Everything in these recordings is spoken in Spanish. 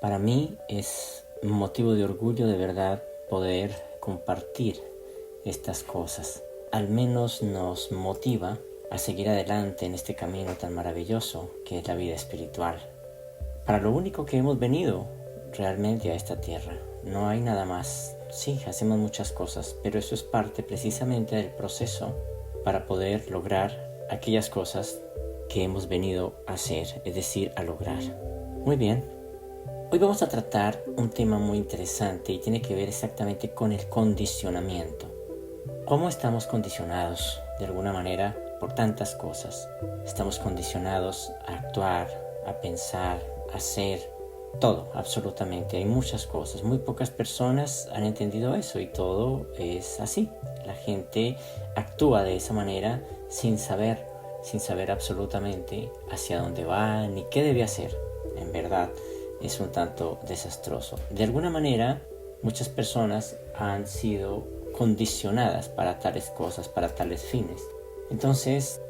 Para mí es motivo de orgullo de verdad poder compartir estas cosas. Al menos nos motiva a seguir adelante en este camino tan maravilloso que es la vida espiritual. Para lo único que hemos venido realmente a esta tierra. No hay nada más. Sí, hacemos muchas cosas, pero eso es parte precisamente del proceso para poder lograr aquellas cosas que hemos venido a hacer, es decir, a lograr. Muy bien. Hoy vamos a tratar un tema muy interesante y tiene que ver exactamente con el condicionamiento. ¿Cómo estamos condicionados de alguna manera por tantas cosas? Estamos condicionados a actuar, a pensar, a hacer, todo, absolutamente. Hay muchas cosas. Muy pocas personas han entendido eso y todo es así. La gente actúa de esa manera sin saber absolutamente hacia dónde va ni qué debe hacer. En verdad, es un tanto desastroso. De alguna manera, muchas personas han sido condicionadas para tales cosas, para tales fines. Entonces,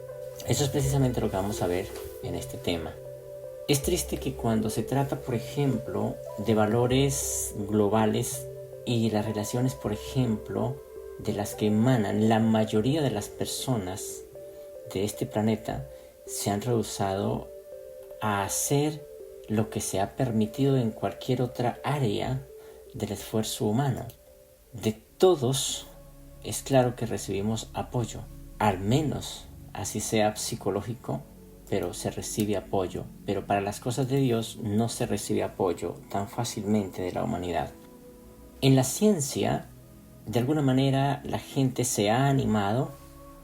eso es precisamente lo que vamos a ver en este tema. Es triste que cuando se trata, por ejemplo, de valores globales y las relaciones, por ejemplo, de las que emanan la mayoría de las personas de este planeta, se han rehusado a hacer lo que se ha permitido en cualquier otra área del esfuerzo humano. De todos es claro que recibimos apoyo, al menos así sea psicológico, pero se recibe apoyo. Pero para las cosas de Dios no se recibe apoyo tan fácilmente de la humanidad. En la ciencia, de alguna manera, la gente se ha animado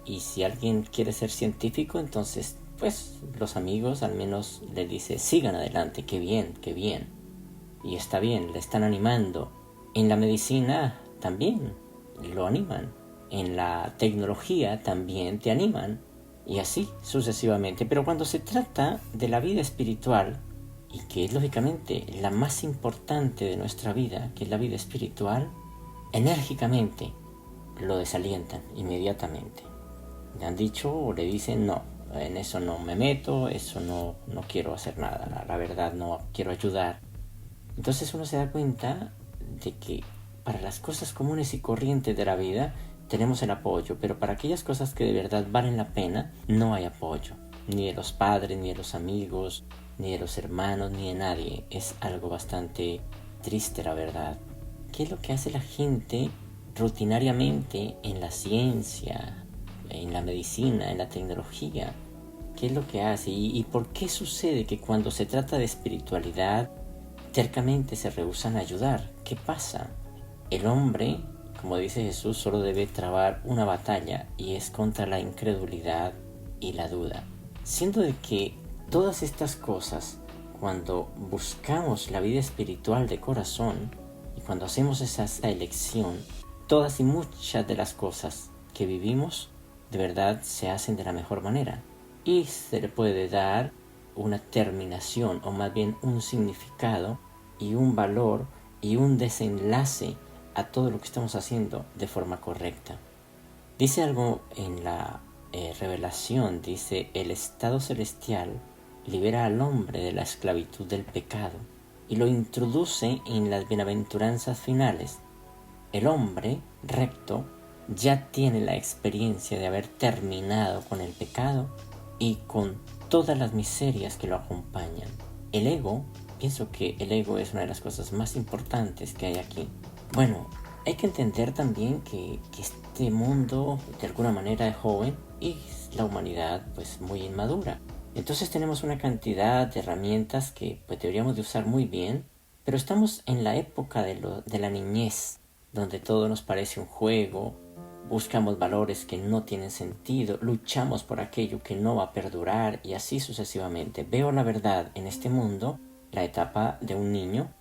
y si alguien quiere ser científico, entonces, pues, los amigos al menos le dicen, sigan adelante, qué bien, qué bien. Y está bien, le están animando. En la medicina también lo animan. En la tecnología también te animan. Y así sucesivamente. Pero cuando se trata de la vida espiritual, y que es lógicamente la más importante de nuestra vida, que es la vida espiritual, enérgicamente lo desalientan inmediatamente. Le han dicho o le dicen no, en eso no me meto, eso no quiero hacer nada, la verdad no quiero ayudar. Entonces uno se da cuenta de que para las cosas comunes y corrientes de la vida tenemos el apoyo, pero para aquellas cosas que de verdad valen la pena no hay apoyo, ni de los padres, ni de los amigos, ni de los hermanos, ni de nadie. Es algo bastante triste, la verdad. ¿Qué es lo que hace la gente rutinariamente en la ciencia, en la medicina, en la tecnología? ¿Qué es lo que hace? ¿Y por qué sucede que cuando se trata de espiritualidad, tercamente se rehúsan a ayudar? ¿Qué pasa? El hombre, como dice Jesús, solo debe trabar una batalla y es contra la incredulidad y la duda. Siendo de que todas estas cosas, cuando buscamos la vida espiritual de corazón y cuando hacemos esa elección, todas y muchas de las cosas que vivimos de verdad se hacen de la mejor manera y se le puede dar una terminación o más bien un significado y un valor y un desenlace a todo lo que estamos haciendo de forma correcta. Dice algo en la revelación, dice, el estado celestial libera al hombre de la esclavitud del pecado y lo introduce en las bienaventuranzas finales. El hombre recto ya tiene la experiencia de haber terminado con el pecado y con todas las miserias que lo acompañan. El ego, pienso que el ego es una de las cosas más importantes que hay aquí. Bueno, hay que entender también que este mundo de alguna manera es joven y la humanidad pues muy inmadura. Entonces tenemos una cantidad de herramientas que pues deberíamos de usar muy bien, pero estamos en la época de la niñez, donde todo nos parece un juego, buscamos valores que no tienen sentido, luchamos por aquello que no va a perdurar y así sucesivamente. Veo la verdad en este mundo, la etapa de un niño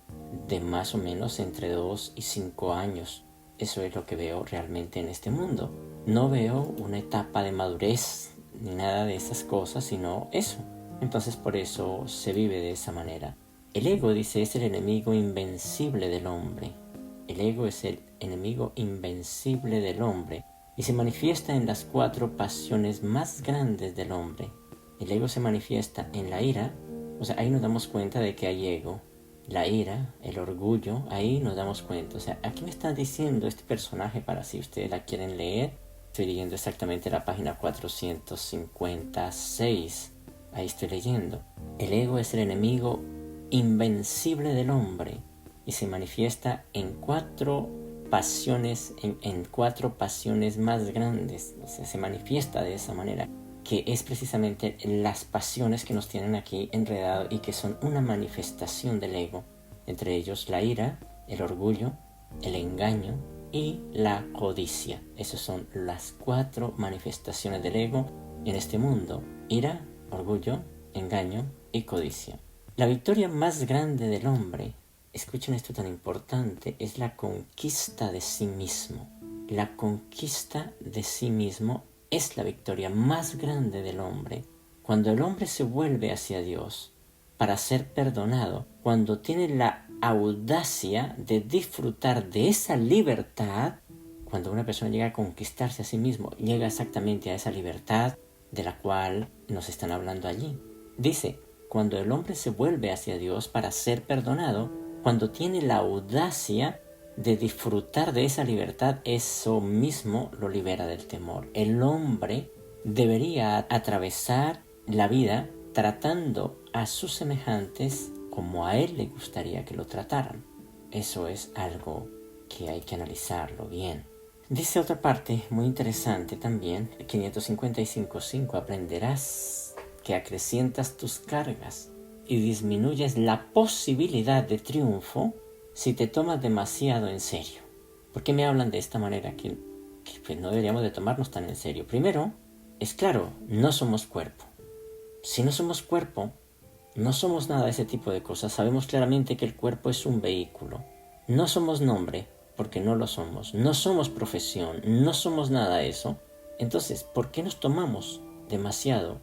de más o menos entre 2 y 5 años. Eso es lo que veo realmente en este mundo. No veo una etapa de madurez ni nada de esas cosas, sino eso. Entonces por eso se vive de esa manera. El ego, dice, es el enemigo invencible del hombre. El ego es el enemigo invencible del hombre y se manifiesta en las 4 pasiones más grandes del hombre. El ego se manifiesta en la ira, o sea, ahí nos damos cuenta de que hay ego. la ira, el orgullo, ahí nos damos cuenta. O sea, aquí me está diciendo este personaje para si ustedes la quieren leer. Estoy leyendo exactamente la página 456. Ahí estoy leyendo. El ego es el enemigo invencible del hombre y se manifiesta en cuatro pasiones, en cuatro pasiones más grandes. O sea, se manifiesta de esa manera, que es precisamente las pasiones que nos tienen aquí enredados y que son una manifestación del ego. Entre ellos la ira, el orgullo, el engaño y la codicia. Esas son las cuatro manifestaciones del ego en este mundo: ira, orgullo, engaño y codicia. La victoria más grande del hombre, escuchen esto tan importante, es la conquista de sí mismo. La conquista de sí mismo es la victoria más grande del hombre. Cuando el hombre se vuelve hacia Dios para ser perdonado, cuando tiene la audacia de disfrutar de esa libertad, cuando una persona llega a conquistarse a sí mismo, llega exactamente a esa libertad de la cual nos están hablando allí. Dice, cuando el hombre se vuelve hacia Dios para ser perdonado, cuando tiene la audacia de disfrutar de esa libertad, eso mismo lo libera del temor. El hombre debería atravesar la vida tratando a sus semejantes como a él le gustaría que lo trataran. Eso es algo que hay que analizarlo bien. Dice otra parte muy interesante también, 555.5, aprenderás que acrecientas tus cargas y disminuyes la posibilidad de triunfo si te tomas demasiado en serio. ¿Por qué me hablan de esta manera? Que pues no deberíamos de tomarnos tan en serio. Primero, es claro, no somos cuerpo. Si no somos cuerpo, no somos nada de ese tipo de cosas. Sabemos claramente que el cuerpo es un vehículo. No somos nombre, porque no lo somos. No somos profesión, no somos nada de eso. Entonces, ¿por qué nos tomamos demasiado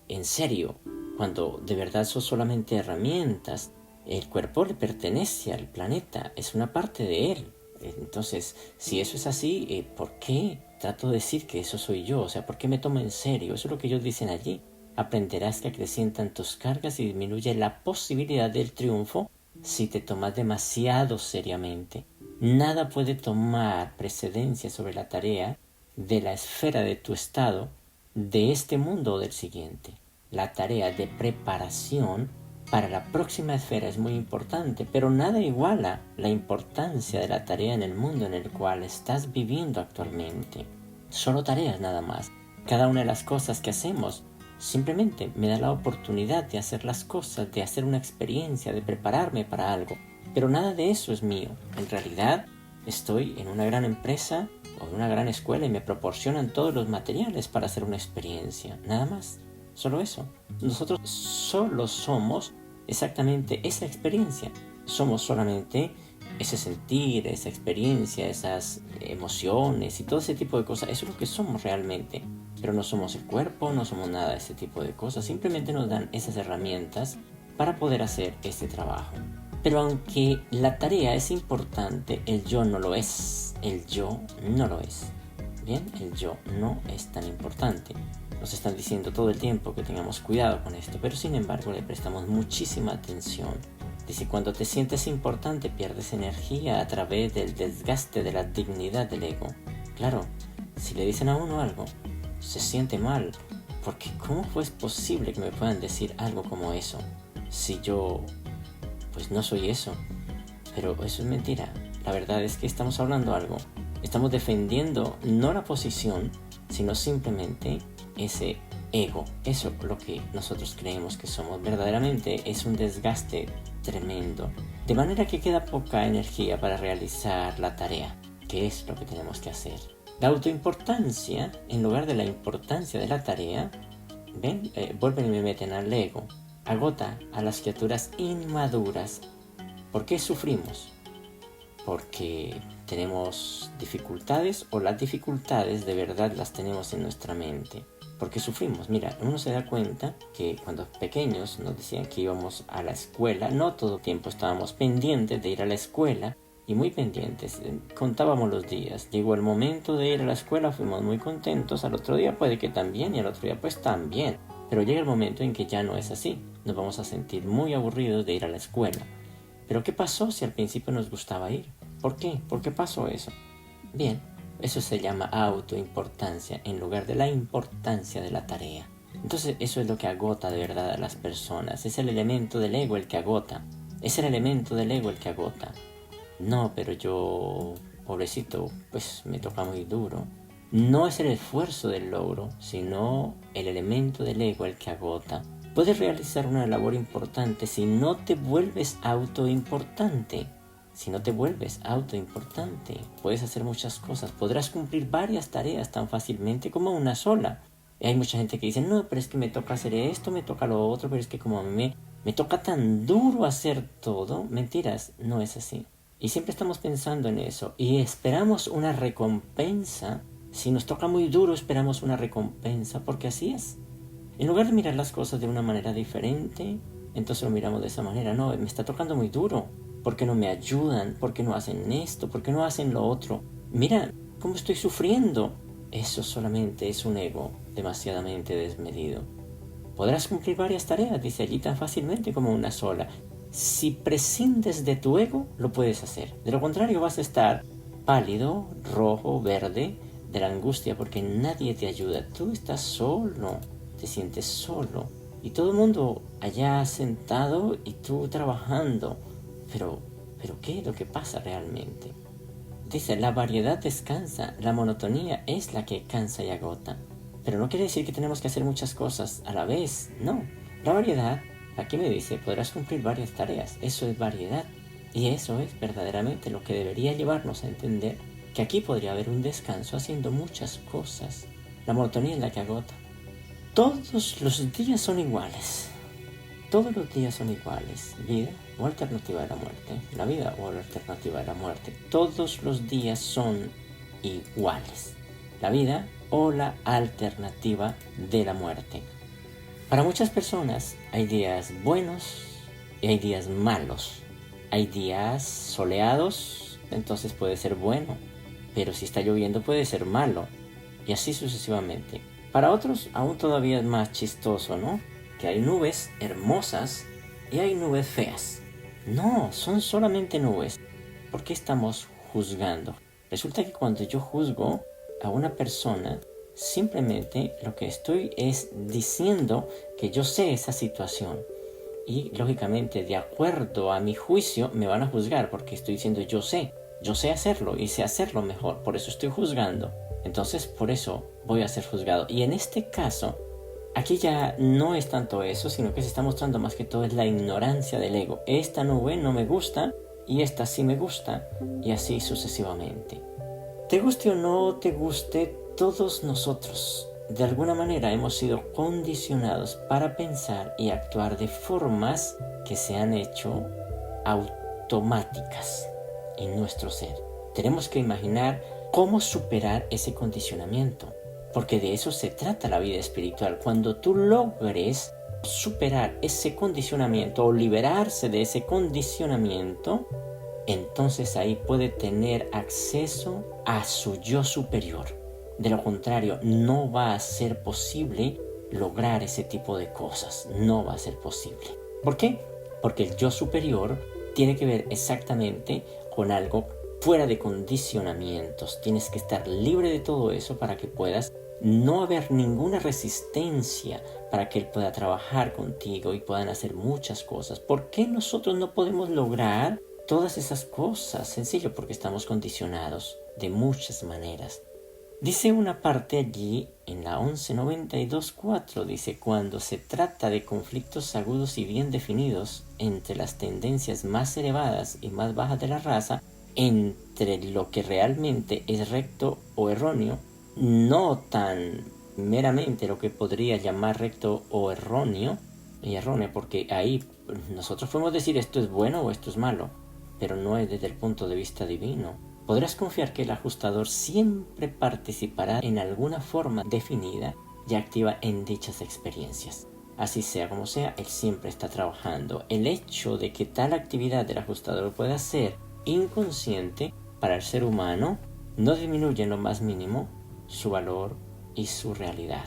en serio cuando de verdad son solamente herramientas? El cuerpo le pertenece al planeta, es una parte de él. Entonces, si eso es así, ¿por qué trato de decir que eso soy yo? O sea, ¿por qué me tomo en serio? Eso es lo que ellos dicen allí. Aprenderás que acrecientan tus cargas y disminuye la posibilidad del triunfo si te tomas demasiado seriamente. Nada puede tomar precedencia sobre la tarea de la esfera de tu estado, de este mundo o del siguiente. La tarea de preparación para la próxima esfera es muy importante, pero nada iguala la importancia de la tarea en el mundo en el cual estás viviendo actualmente. Solo tareas nada más. Cada una de las cosas que hacemos simplemente me da la oportunidad de hacer las cosas, de hacer una experiencia, de prepararme para algo. Pero nada de eso es mío. En realidad, estoy en una gran empresa o en una gran escuela y me proporcionan todos los materiales para hacer una experiencia. Nada más. Solo eso. Nosotros solo somos exactamente esa experiencia. Somos solamente ese sentir, esa experiencia, esas emociones y todo ese tipo de cosas. Eso es lo que somos realmente. Pero no somos el cuerpo, no somos nada de ese tipo de cosas. Simplemente nos dan esas herramientas para poder hacer este trabajo. Pero aunque la tarea es importante, el yo no lo es. El yo no lo es. Bien, el yo no es tan importante. Nos están diciendo todo el tiempo que tengamos cuidado con esto, pero sin embargo le prestamos muchísima atención. Dice, cuando te sientes importante pierdes energía a través del desgaste de la dignidad del ego. Claro, si le dicen a uno algo, se siente mal, porque ¿cómo es posible que me puedan decir algo como eso? Si yo, pues no soy eso. Pero eso es mentira. La verdad es que estamos hablando algo. Estamos defendiendo no la posición, sino simplemente ese ego. Eso es lo que nosotros creemos que somos. Verdaderamente es un desgaste tremendo. De manera que queda poca energía para realizar la tarea, que es lo que tenemos que hacer. La autoimportancia, en lugar de la importancia de la tarea, ven, vuelven y me meten al ego. Agota a las criaturas inmaduras. ¿Por qué sufrimos? Porque tenemos dificultades o las dificultades de verdad las tenemos en nuestra mente. Porque sufrimos. Mira, uno se da cuenta que cuando pequeños nos decían que íbamos a la escuela, no todo el tiempo estábamos pendientes de ir a la escuela y muy pendientes. Contábamos los días. Llegó el momento de ir a la escuela, fuimos muy contentos. Al otro día puede que también y al otro día pues también. Pero llega el momento en que ya no es así. Nos vamos a sentir muy aburridos de ir a la escuela. Pero ¿qué pasó si al principio nos gustaba ir? ¿Por qué? ¿Por qué pasó eso? Bien, eso se llama autoimportancia en lugar de la importancia de la tarea. Entonces eso es lo que agota de verdad a las personas. Es el elemento del ego el que agota. Es el elemento del ego el que agota. No, pero yo, pobrecito, pues me toca muy duro. No es el esfuerzo del logro, sino el elemento del ego el que agota. Puedes realizar una labor importante si no te vuelves autoimportante. Si no te vuelves autoimportante, puedes hacer muchas cosas. Podrás cumplir varias tareas tan fácilmente como una sola. Y hay mucha gente que dice, no, pero es que me toca hacer esto, me toca lo otro, pero es que como a mí me toca tan duro hacer todo. Mentiras, no es así. Y siempre estamos pensando en eso y esperamos una recompensa. Si nos toca muy duro, esperamos una recompensa, porque así es. En lugar de mirar las cosas de una manera diferente, entonces lo miramos de esa manera. No, me está tocando muy duro. ¿Por qué no me ayudan? ¿Por qué no hacen esto? ¿Por qué no hacen lo otro? Mira, ¿cómo estoy sufriendo? Eso solamente es un ego demasiadamente desmedido. Podrás cumplir varias tareas, dice allí, tan fácilmente como una sola. Si prescindes de tu ego, lo puedes hacer. De lo contrario, vas a estar pálido, rojo, verde, de la angustia, porque nadie te ayuda. Tú estás solo, te sientes solo. Y todo el mundo allá sentado y tú trabajando. Pero ¿qué es lo que pasa realmente? Dice, la variedad descansa, la monotonía es la que cansa y agota. Pero no quiere decir que tenemos que hacer muchas cosas a la vez, no. La variedad, aquí me dice, podrás cumplir varias tareas, eso es variedad. Y eso es verdaderamente lo que debería llevarnos a entender que aquí podría haber un descanso haciendo muchas cosas. La monotonía es la que agota. Todos los días son iguales. Todos los días son iguales. Vida o alternativa de la muerte. La vida o la alternativa de la muerte. Todos los días son iguales. La vida o la alternativa de la muerte. Para muchas personas hay días buenos y hay días malos. Hay días soleados, entonces puede ser bueno. Pero si está lloviendo puede ser malo. Y así sucesivamente. Para otros aún todavía es más chistoso, ¿no? Que hay nubes hermosas y hay nubes feas. No, son solamente nubes. ¿Por qué estamos juzgando? Resulta que cuando yo juzgo a una persona, simplemente lo que estoy es diciendo que yo sé esa situación. Y lógicamente, de acuerdo a mi juicio, me van a juzgar porque estoy diciendo yo sé hacerlo y sé hacerlo mejor, por eso estoy juzgando. Entonces, por eso voy a ser juzgado. Y en este caso, aquí ya no es tanto eso, sino que se está mostrando más que todo es la ignorancia del ego. Esta nube no me gusta y esta sí me gusta, y así sucesivamente. Te guste o no te guste, todos nosotros de alguna manera hemos sido condicionados para pensar y actuar de formas que se han hecho automáticas en nuestro ser. Tenemos que imaginar cómo superar ese condicionamiento, porque de eso se trata la vida espiritual. Cuando tú logres superar ese condicionamiento o liberarse de ese condicionamiento, entonces ahí puede tener acceso a su yo superior. De lo contrario, no va a ser posible lograr ese tipo de cosas. No va a ser posible. ¿Por qué? Porque el yo superior tiene que ver exactamente con algo fuera de condicionamientos. Tienes que estar libre de todo eso para que puedas no haber ninguna resistencia, para que Él pueda trabajar contigo y puedan hacer muchas cosas. ¿Por qué nosotros no podemos lograr todas esas cosas? Sencillo, porque estamos condicionados de muchas maneras. Dice una parte allí en la 1192.4, dice, cuando se trata de conflictos agudos y bien definidos entre las tendencias más elevadas y más bajas de la raza, entre lo que realmente es recto o erróneo, no tan meramente lo que podría llamar recto o erróneo, y erróneo, porque ahí nosotros podemos decir esto es bueno o esto es malo, pero no es desde el punto de vista divino. Podrás confiar que el ajustador siempre participará en alguna forma definida y activa en dichas experiencias. Así sea como sea, él siempre está trabajando. El hecho de que tal actividad del ajustador pueda ser inconsciente para el ser humano no disminuye en lo más mínimo su valor y su realidad.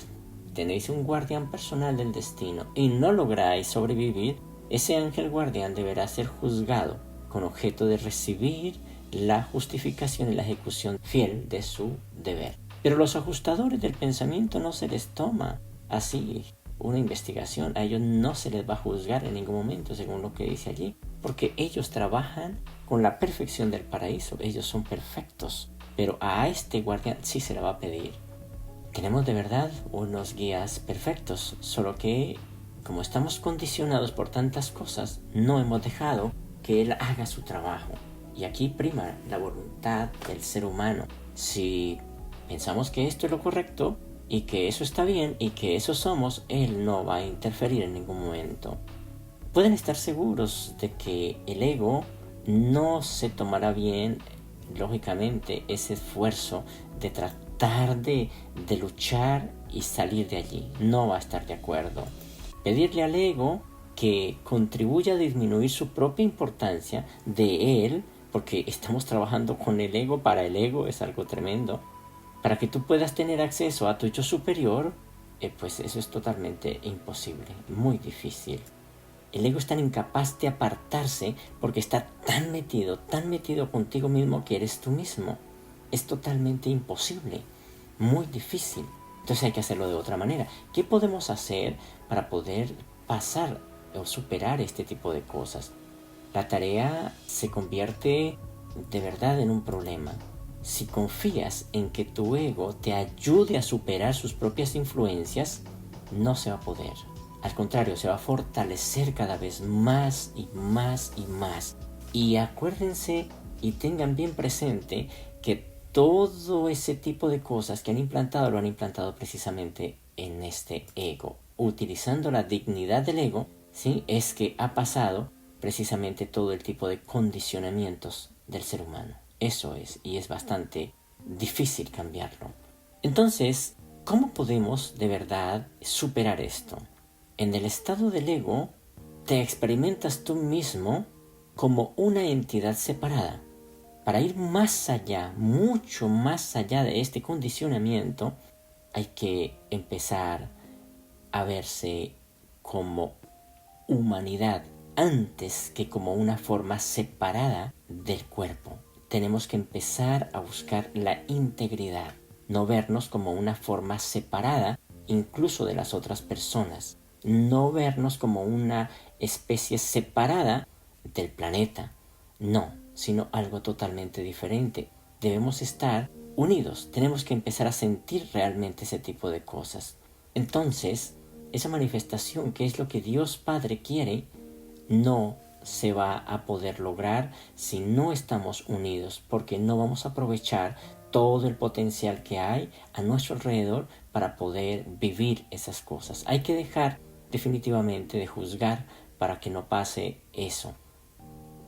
Tenéis un guardián personal del destino y no lográis sobrevivir, ese ángel guardián deberá ser juzgado con objeto de recibir la justificación y la ejecución fiel de su deber. Pero los ajustadores del pensamiento no se les toma así una investigación. A ellos no se les va a juzgar en ningún momento, según lo que dice allí, porque ellos trabajan con la perfección del paraíso. Ellos son perfectos. Pero a este guardián sí se le va a pedir. Tenemos de verdad unos guías perfectos, solo que como estamos condicionados por tantas cosas, no hemos dejado que él haga su trabajo. Y aquí prima la voluntad del ser humano. Si pensamos que esto es lo correcto y que eso está bien y que eso somos, él no va a interferir en ningún momento. Pueden estar seguros de que el ego no se tomará bien, lógicamente, ese esfuerzo de tratar de luchar y salir de allí. No va a estar de acuerdo. Pedirle al ego que contribuya a disminuir su propia importancia de él, porque estamos trabajando con el ego para el ego, es algo tremendo, para que tú puedas tener acceso a tu yo superior, pues eso es totalmente imposible, muy difícil. El ego es tan incapaz de apartarse porque está tan metido contigo mismo que eres tú mismo. Es totalmente imposible, muy difícil. Entonces hay que hacerlo de otra manera. ¿Qué podemos hacer para poder pasar o superar este tipo de cosas? La tarea se convierte de verdad en un problema. Si confías en que tu ego te ayude a superar sus propias influencias, no se va a poder. Al contrario, se va a fortalecer cada vez más y más y más. Y acuérdense y tengan bien presente que todo ese tipo de cosas que han implantado lo han implantado precisamente en este ego. Utilizando la dignidad del ego, ¿sí? Es que ha pasado precisamente todo el tipo de condicionamientos del ser humano. Eso es, y es bastante difícil cambiarlo. Entonces, ¿cómo podemos de verdad superar esto? En el estado del ego, te experimentas tú mismo como una entidad separada. Para ir más allá, mucho más allá de este condicionamiento, hay que empezar a verse como humanidad antes que como una forma separada del cuerpo. Tenemos que empezar a buscar la integridad, no vernos como una forma separada incluso de las otras personas, no vernos como una especie separada del planeta, no, sino algo totalmente diferente. Debemos estar unidos, tenemos que empezar a sentir realmente ese tipo de cosas. Entonces, esa manifestación, que es lo que Dios Padre quiere, no se va a poder lograr si no estamos unidos, porque no vamos a aprovechar todo el potencial que hay a nuestro alrededor para poder vivir esas cosas. Hay que dejar definitivamente de juzgar para que no pase eso.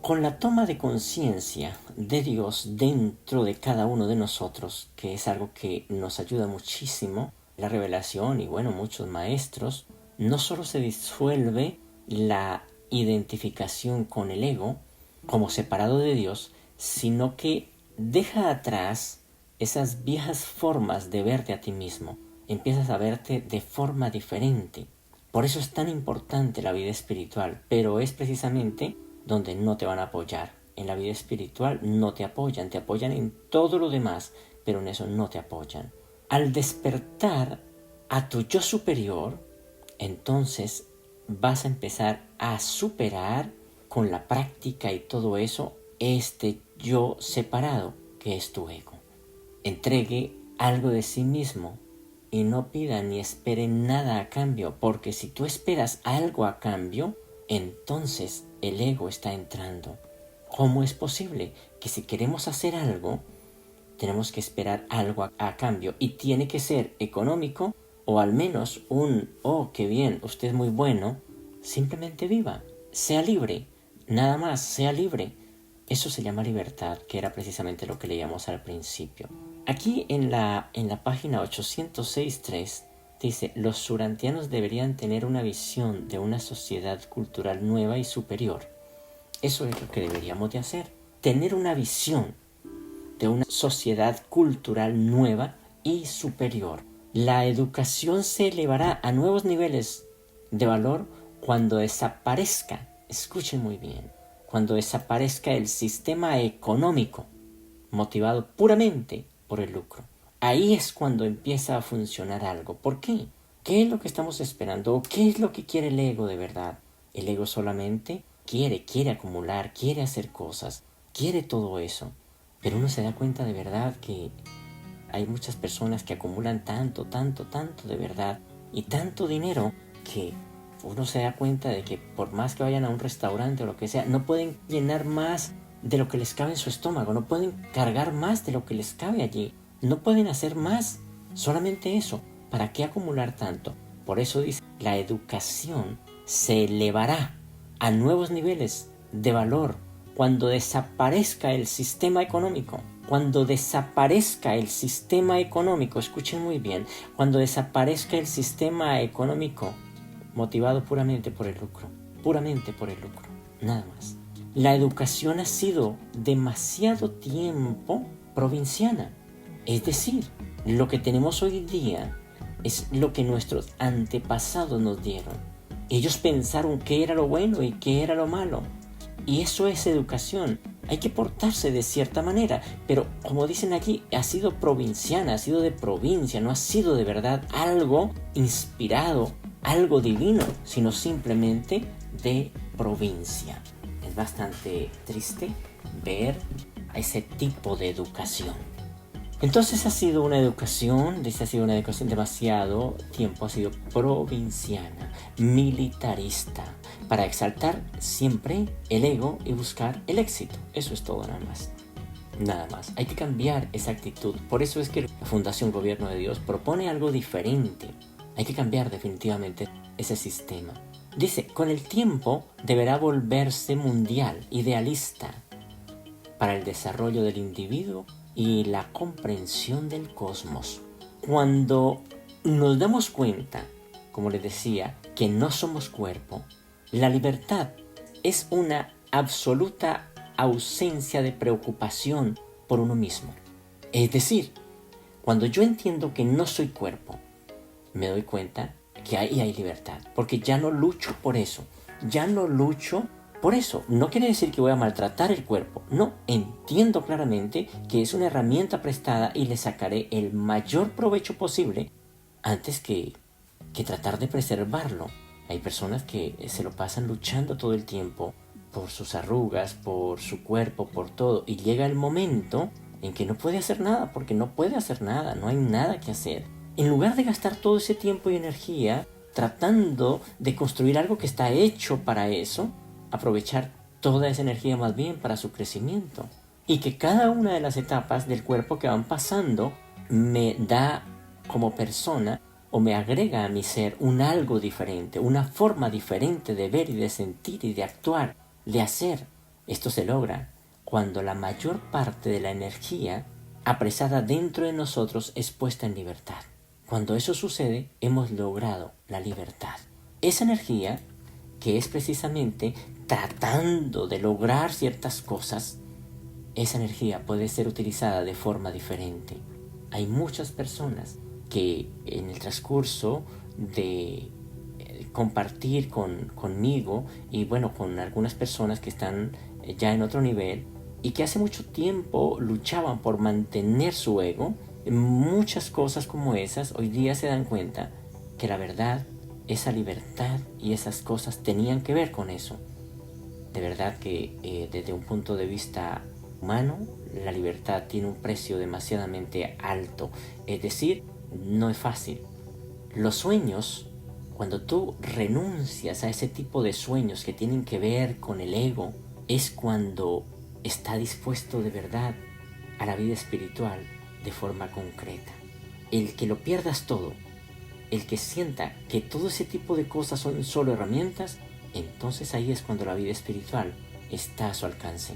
Con la toma de conciencia de Dios dentro de cada uno de nosotros, que es algo que nos ayuda muchísimo, la revelación y muchos maestros, no solo se disuelve la identificación con el ego como separado de Dios, sino que deja atrás esas viejas formas de verte a ti mismo. Empiezas a verte de forma diferente. Por eso es tan importante la vida espiritual, pero es precisamente donde no te van a apoyar. En la vida espiritual no te apoyan en todo lo demás, pero en eso no te apoyan. Al despertar a tu yo superior, entonces vas a empezar a superar con la práctica y todo eso este yo separado que es tu ego. Entregue algo de sí mismo y no pida ni espere nada a cambio, porque si tú esperas algo a cambio, entonces el ego está entrando. ¿Cómo es posible que si queremos hacer algo, tenemos que esperar algo a cambio? Y tiene que ser económico o al menos oh, qué bien, usted es muy bueno. Simplemente viva, sea libre, nada más, sea libre. Eso se llama libertad, que era precisamente lo que leíamos al principio. Aquí en la página 806.3 dice: los surantianos deberían tener una visión de una sociedad cultural nueva y superior. Eso es lo que deberíamos de hacer, tener una visión de una sociedad cultural nueva y superior. La educación se elevará a nuevos niveles de valor cuando desaparezca, escuchen muy bien, cuando desaparezca el sistema económico motivado puramente por el lucro. Ahí es cuando empieza a funcionar algo. ¿Por qué? ¿Qué es lo que estamos esperando? ¿O qué es lo que quiere el ego de verdad? El ego solamente quiere acumular, quiere hacer cosas, quiere todo eso. Pero uno se da cuenta de verdad que hay muchas personas que acumulan tanto de verdad y tanto dinero que uno se da cuenta de que por más que vayan a un restaurante o lo que sea, no pueden llenar más de lo que les cabe en su estómago, no pueden cargar más de lo que les cabe allí, no pueden hacer más, solamente eso. ¿Para qué acumular tanto? Por eso dice, la educación se elevará a nuevos niveles de valor cuando desaparezca el sistema económico. Cuando desaparezca el sistema económico, escuchen muy bien, cuando desaparezca el sistema económico motivado puramente por el lucro, nada más. La educación ha sido demasiado tiempo provinciana, es decir, lo que tenemos hoy día es lo que nuestros antepasados nos dieron. Ellos pensaron qué era lo bueno y qué era lo malo, y eso es educación. Hay que portarse de cierta manera, pero como dicen aquí, ha sido provinciana, ha sido de provincia, no ha sido de verdad algo inspirado, algo divino, sino simplemente de provincia. Es bastante triste ver a ese tipo de educación. Entonces ha sido una educación demasiado tiempo, ha sido provinciana, militarista, para exaltar siempre el ego y buscar el éxito. Eso es todo nada más. Hay que cambiar esa actitud. Por eso es que la Fundación Gobierno de Dios propone algo diferente. Hay que cambiar definitivamente ese sistema. Dice, con el tiempo deberá volverse mundial, idealista, para el desarrollo del individuo y la comprensión del cosmos. Cuando nos damos cuenta, como les decía, que no somos cuerpo, la libertad es una absoluta ausencia de preocupación por uno mismo. Es decir, cuando yo entiendo que no soy cuerpo, me doy cuenta que ahí hay libertad, porque ya no lucho por eso, por eso. No quiere decir que voy a maltratar el cuerpo, no, entiendo claramente que es una herramienta prestada y le sacaré el mayor provecho posible antes que tratar de preservarlo. Hay personas que se lo pasan luchando todo el tiempo por sus arrugas, por su cuerpo, por todo, y llega el momento en que no puede hacer nada, porque no puede hacer nada, no hay nada que hacer. En lugar de gastar todo ese tiempo y energía tratando de construir algo que está hecho para eso, aprovechar toda esa energía más bien para su crecimiento. Y que cada una de las etapas del cuerpo que van pasando me da como persona o me agrega a mi ser un algo diferente, una forma diferente de ver y de sentir y de actuar, de hacer. Esto se logra cuando la mayor parte de la energía apresada dentro de nosotros es puesta en libertad. Cuando eso sucede, hemos logrado la libertad. Esa energía, que es precisamente tratando de lograr ciertas cosas, esa energía puede ser utilizada de forma diferente. Hay muchas personas que en el transcurso de compartir conmigo y bueno, con algunas personas que están ya en otro nivel y que hace mucho tiempo luchaban por mantener su ego, muchas cosas como esas hoy día se dan cuenta que la verdad, esa libertad y esas cosas tenían que ver con eso. De verdad que desde un punto de vista humano, la libertad tiene un precio demasiadamente alto. Es decir, no es fácil. Los sueños, cuando tú renuncias a ese tipo de sueños que tienen que ver con el ego, es cuando está dispuesto de verdad a la vida espiritual de forma concreta. El que lo pierdas todo, el que sienta que todo ese tipo de cosas son solo herramientas, entonces ahí es cuando la vida espiritual está a su alcance.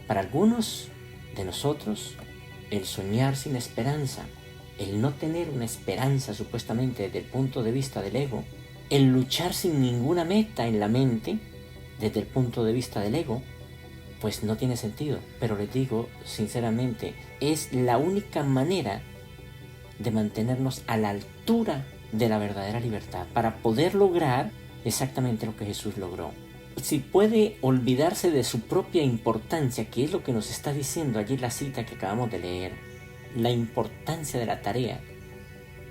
Para algunos de nosotros, el soñar sin esperanza, el no tener una esperanza supuestamente desde el punto de vista del ego, el luchar sin ninguna meta en la mente desde el punto de vista del ego, pues no tiene sentido. Pero les digo sinceramente, es la única manera de mantenernos a la altura de la verdadera libertad para poder lograr exactamente lo que Jesús logró. si puede olvidarse de su propia importancia, que es lo que nos está diciendo allí la cita que acabamos de leer, la importancia de la tarea,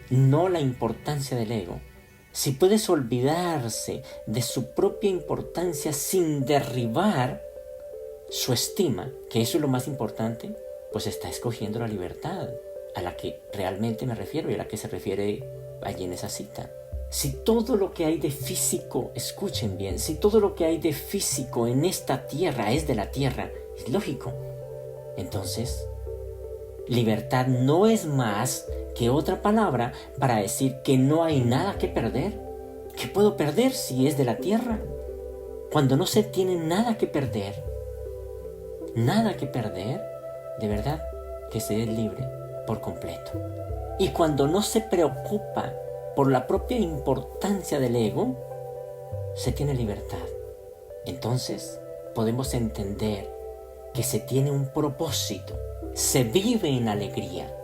no la importancia del ego. Si puedes olvidarse de su propia importancia sin derribar su estima, que eso es lo más importante, pues está escogiendo la libertad a la que realmente me refiero y a la que se refiere allí en esa cita. Si todo lo que hay de físico, escuchen bien, si todo lo que hay de físico en esta tierra es de la tierra, es lógico. Entonces, libertad no es más que otra palabra para decir que no hay nada que perder. ¿Qué puedo perder si es de la tierra? Cuando no se tiene nada que perder, de verdad que se es libre por completo. Y cuando no se preocupa por la propia importancia del ego, se tiene libertad. Entonces podemos entender que se tiene un propósito, se vive en alegría.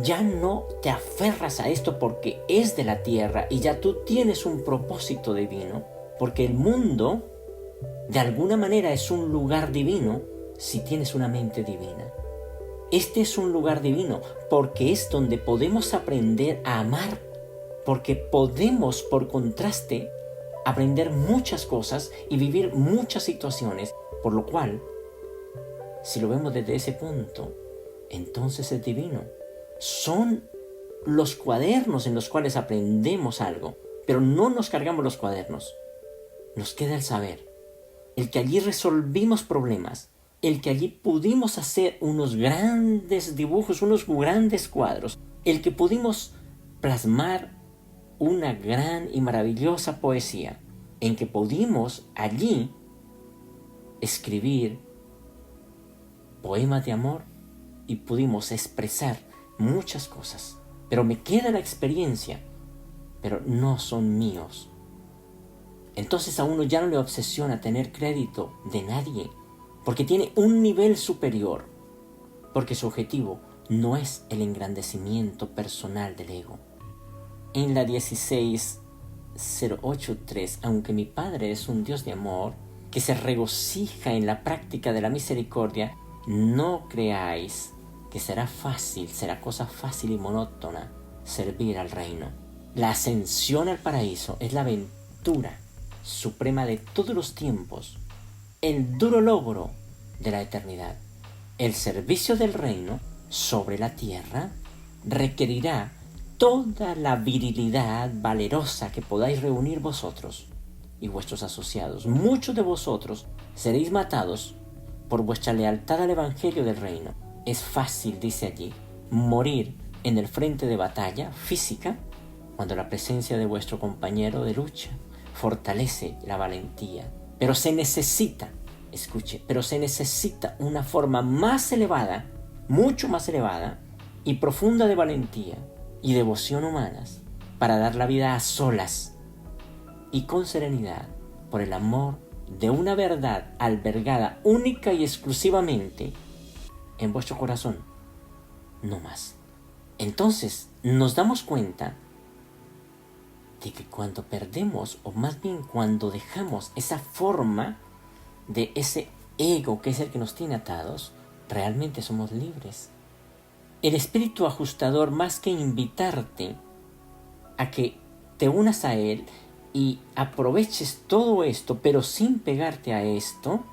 Ya no te aferras a esto porque es de la tierra y ya tú tienes un propósito divino, porque el mundo de alguna manera es un lugar divino si tienes una mente divina. Este es un lugar divino porque es donde podemos aprender a amar, porque podemos, por contraste, aprender muchas cosas y vivir muchas situaciones, por lo cual, si lo vemos desde ese punto, entonces es divino. Son los cuadernos en los cuales aprendemos algo, pero no nos cargamos los cuadernos. Nos queda el saber, el que allí resolvimos problemas, el que allí pudimos hacer unos grandes dibujos, unos grandes cuadros, el que pudimos plasmar una gran y maravillosa poesía, en que pudimos allí escribir poemas de amor y pudimos expresar muchas cosas. Pero me queda la experiencia, pero no son míos. Entonces a uno ya no le obsesiona tener crédito de nadie, porque tiene un nivel superior, porque su objetivo no es el engrandecimiento personal del ego. En la 16.08.3, aunque mi Padre es un Dios de amor, que se regocija en la práctica de la misericordia, no creáis que será cosa fácil y monótona servir al reino. La ascensión al paraíso es la aventura suprema de todos los tiempos, el duro logro de la eternidad. El servicio del reino sobre la tierra requerirá toda la virilidad valerosa que podáis reunir vosotros y vuestros asociados. Muchos de vosotros seréis matados por vuestra lealtad al evangelio del reino. Es fácil, dice allí, morir en el frente de batalla física cuando la presencia de vuestro compañero de lucha fortalece la valentía. Pero se necesita, se necesita una forma más elevada, mucho más elevada y profunda de valentía y devoción humanas para dar la vida a solas y con serenidad por el amor de una verdad albergada única y exclusivamente en vuestro corazón, no más. Entonces nos damos cuenta de que cuando perdemos, o más bien cuando dejamos esa forma de ese ego que es el que nos tiene atados, realmente somos libres. El espíritu ajustador, más que invitarte a que te unas a él y aproveches todo esto, pero sin pegarte a esto,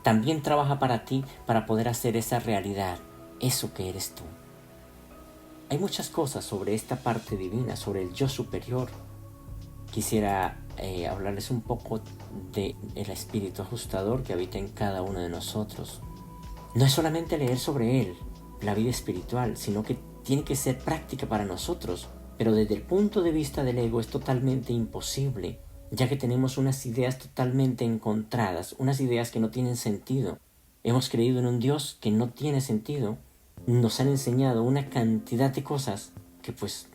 también trabaja para ti para poder hacer esa realidad, eso que eres tú. Hay muchas cosas sobre esta parte divina, sobre el yo superior. Quisiera hablarles un poco del espíritu ajustador que habita en cada uno de nosotros. No es solamente leer sobre él, la vida espiritual, sino que tiene que ser práctica para nosotros. Pero desde el punto de vista del ego es totalmente imposible, ya que tenemos unas ideas totalmente encontradas, unas ideas que no tienen sentido. Hemos creído en un Dios que no tiene sentido. Nos han enseñado una cantidad de cosas que pues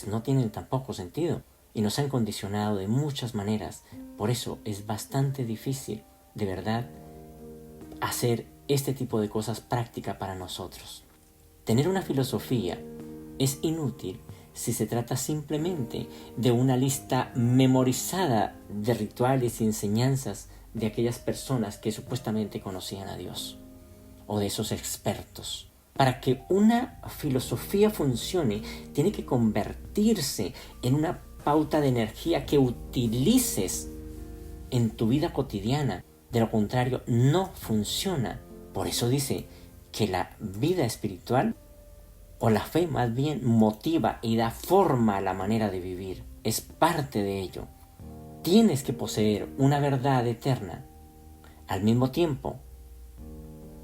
no tienen tampoco sentido. Y nos han condicionado de muchas maneras. Por eso es bastante difícil, de verdad, hacer este tipo de cosas práctica para nosotros. Tener una filosofía es inútil si se trata simplemente de una lista memorizada de rituales y enseñanzas de aquellas personas que supuestamente conocían a Dios o de esos expertos. Para que una filosofía funcione, tiene que convertirse en una pauta de energía que utilices en tu vida cotidiana. De lo contrario, no funciona. Por eso dice que la vida espiritual, o la fe más bien, motiva y da forma a la manera de vivir. Es parte de ello. Tienes que poseer una verdad eterna, al mismo tiempo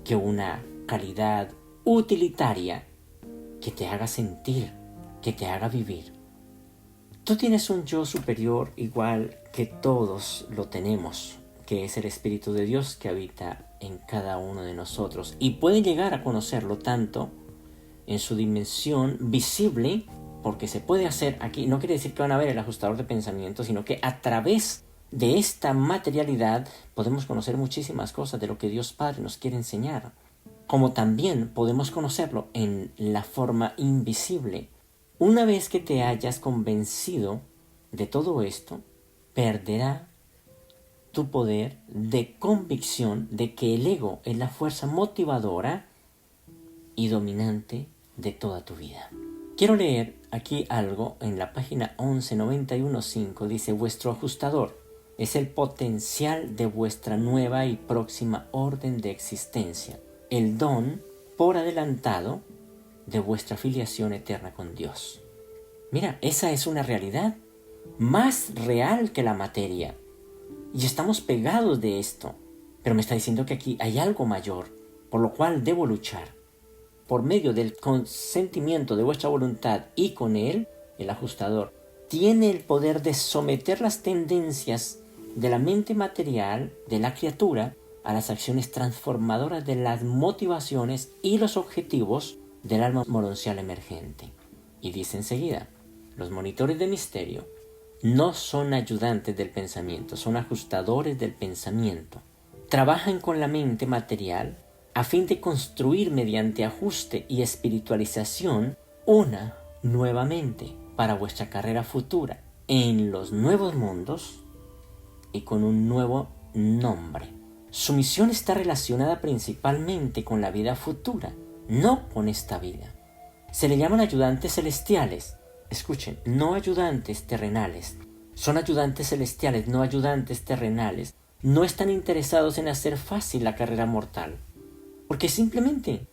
que una calidad utilitaria que te haga sentir, que te haga vivir. Tú tienes un yo superior igual que todos lo tenemos, que es el Espíritu de Dios que habita en cada uno de nosotros y puede llegar a conocerlo tanto en su dimensión visible, porque se puede hacer aquí. No quiere decir que van a ver el ajustador de pensamiento, sino que a través de esta materialidad podemos conocer muchísimas cosas de lo que Dios Padre nos quiere enseñar, como también podemos conocerlo en la forma invisible. Una vez que te hayas convencido de todo esto, perderá tu poder de convicción de que el ego es la fuerza motivadora y dominante de toda tu vida. Quiero leer aquí algo en la página 1191.5. Dice: vuestro ajustador es el potencial de vuestra nueva y próxima orden de existencia, el don por adelantado de vuestra filiación eterna con Dios. Mira, esa es una realidad más real que la materia. Y estamos pegados de esto. Pero me está diciendo que aquí hay algo mayor, por lo cual debo luchar. Por medio del consentimiento de vuestra voluntad y con él, el ajustador tiene el poder de someter las tendencias de la mente material de la criatura a las acciones transformadoras de las motivaciones y los objetivos del alma moroncial emergente. Y dice enseguida: los monitores de misterio no son ayudantes del pensamiento, son ajustadores del pensamiento. Trabajan con la mente material a fin de construir mediante ajuste y espiritualización una nueva mente para vuestra carrera futura en los nuevos mundos y con un nuevo nombre. Su misión está relacionada principalmente con la vida futura, no con esta vida. Se le llaman ayudantes celestiales. Escuchen, no ayudantes terrenales. Son ayudantes celestiales, no ayudantes terrenales. No están interesados en hacer fácil la carrera mortal, porque es simplemente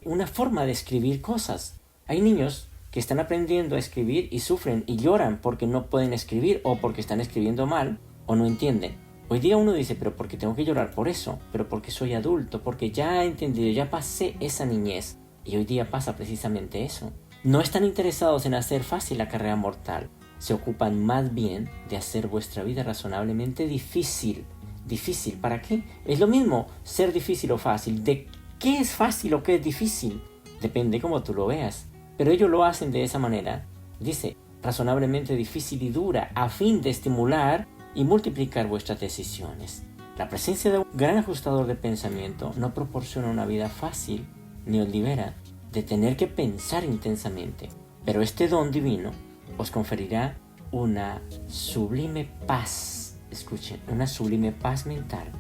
una forma de escribir cosas. Hay niños que están aprendiendo a escribir y sufren y lloran porque no pueden escribir o porque están escribiendo mal o no entienden. Hoy día uno dice: pero ¿por qué tengo que llorar por eso? Pero porque soy adulto, porque ya he entendido, ya pasé esa niñez. Y hoy día pasa precisamente eso. No están interesados en hacer fácil la carrera mortal. Se ocupan más bien de hacer vuestra vida razonablemente difícil. ¿Difícil para qué? Es lo mismo ser difícil o fácil. ¿De qué es fácil o qué es difícil? Depende cómo tú lo veas. Pero ellos lo hacen de esa manera. Dice: razonablemente difícil y dura, a fin de estimular y multiplicar vuestras decisiones. La presencia de un gran ajustador de pensamiento no proporciona una vida fácil, ni os libera de tener que pensar intensamente. Pero este don divino os conferirá una sublime paz. Escuchen, una sublime paz mental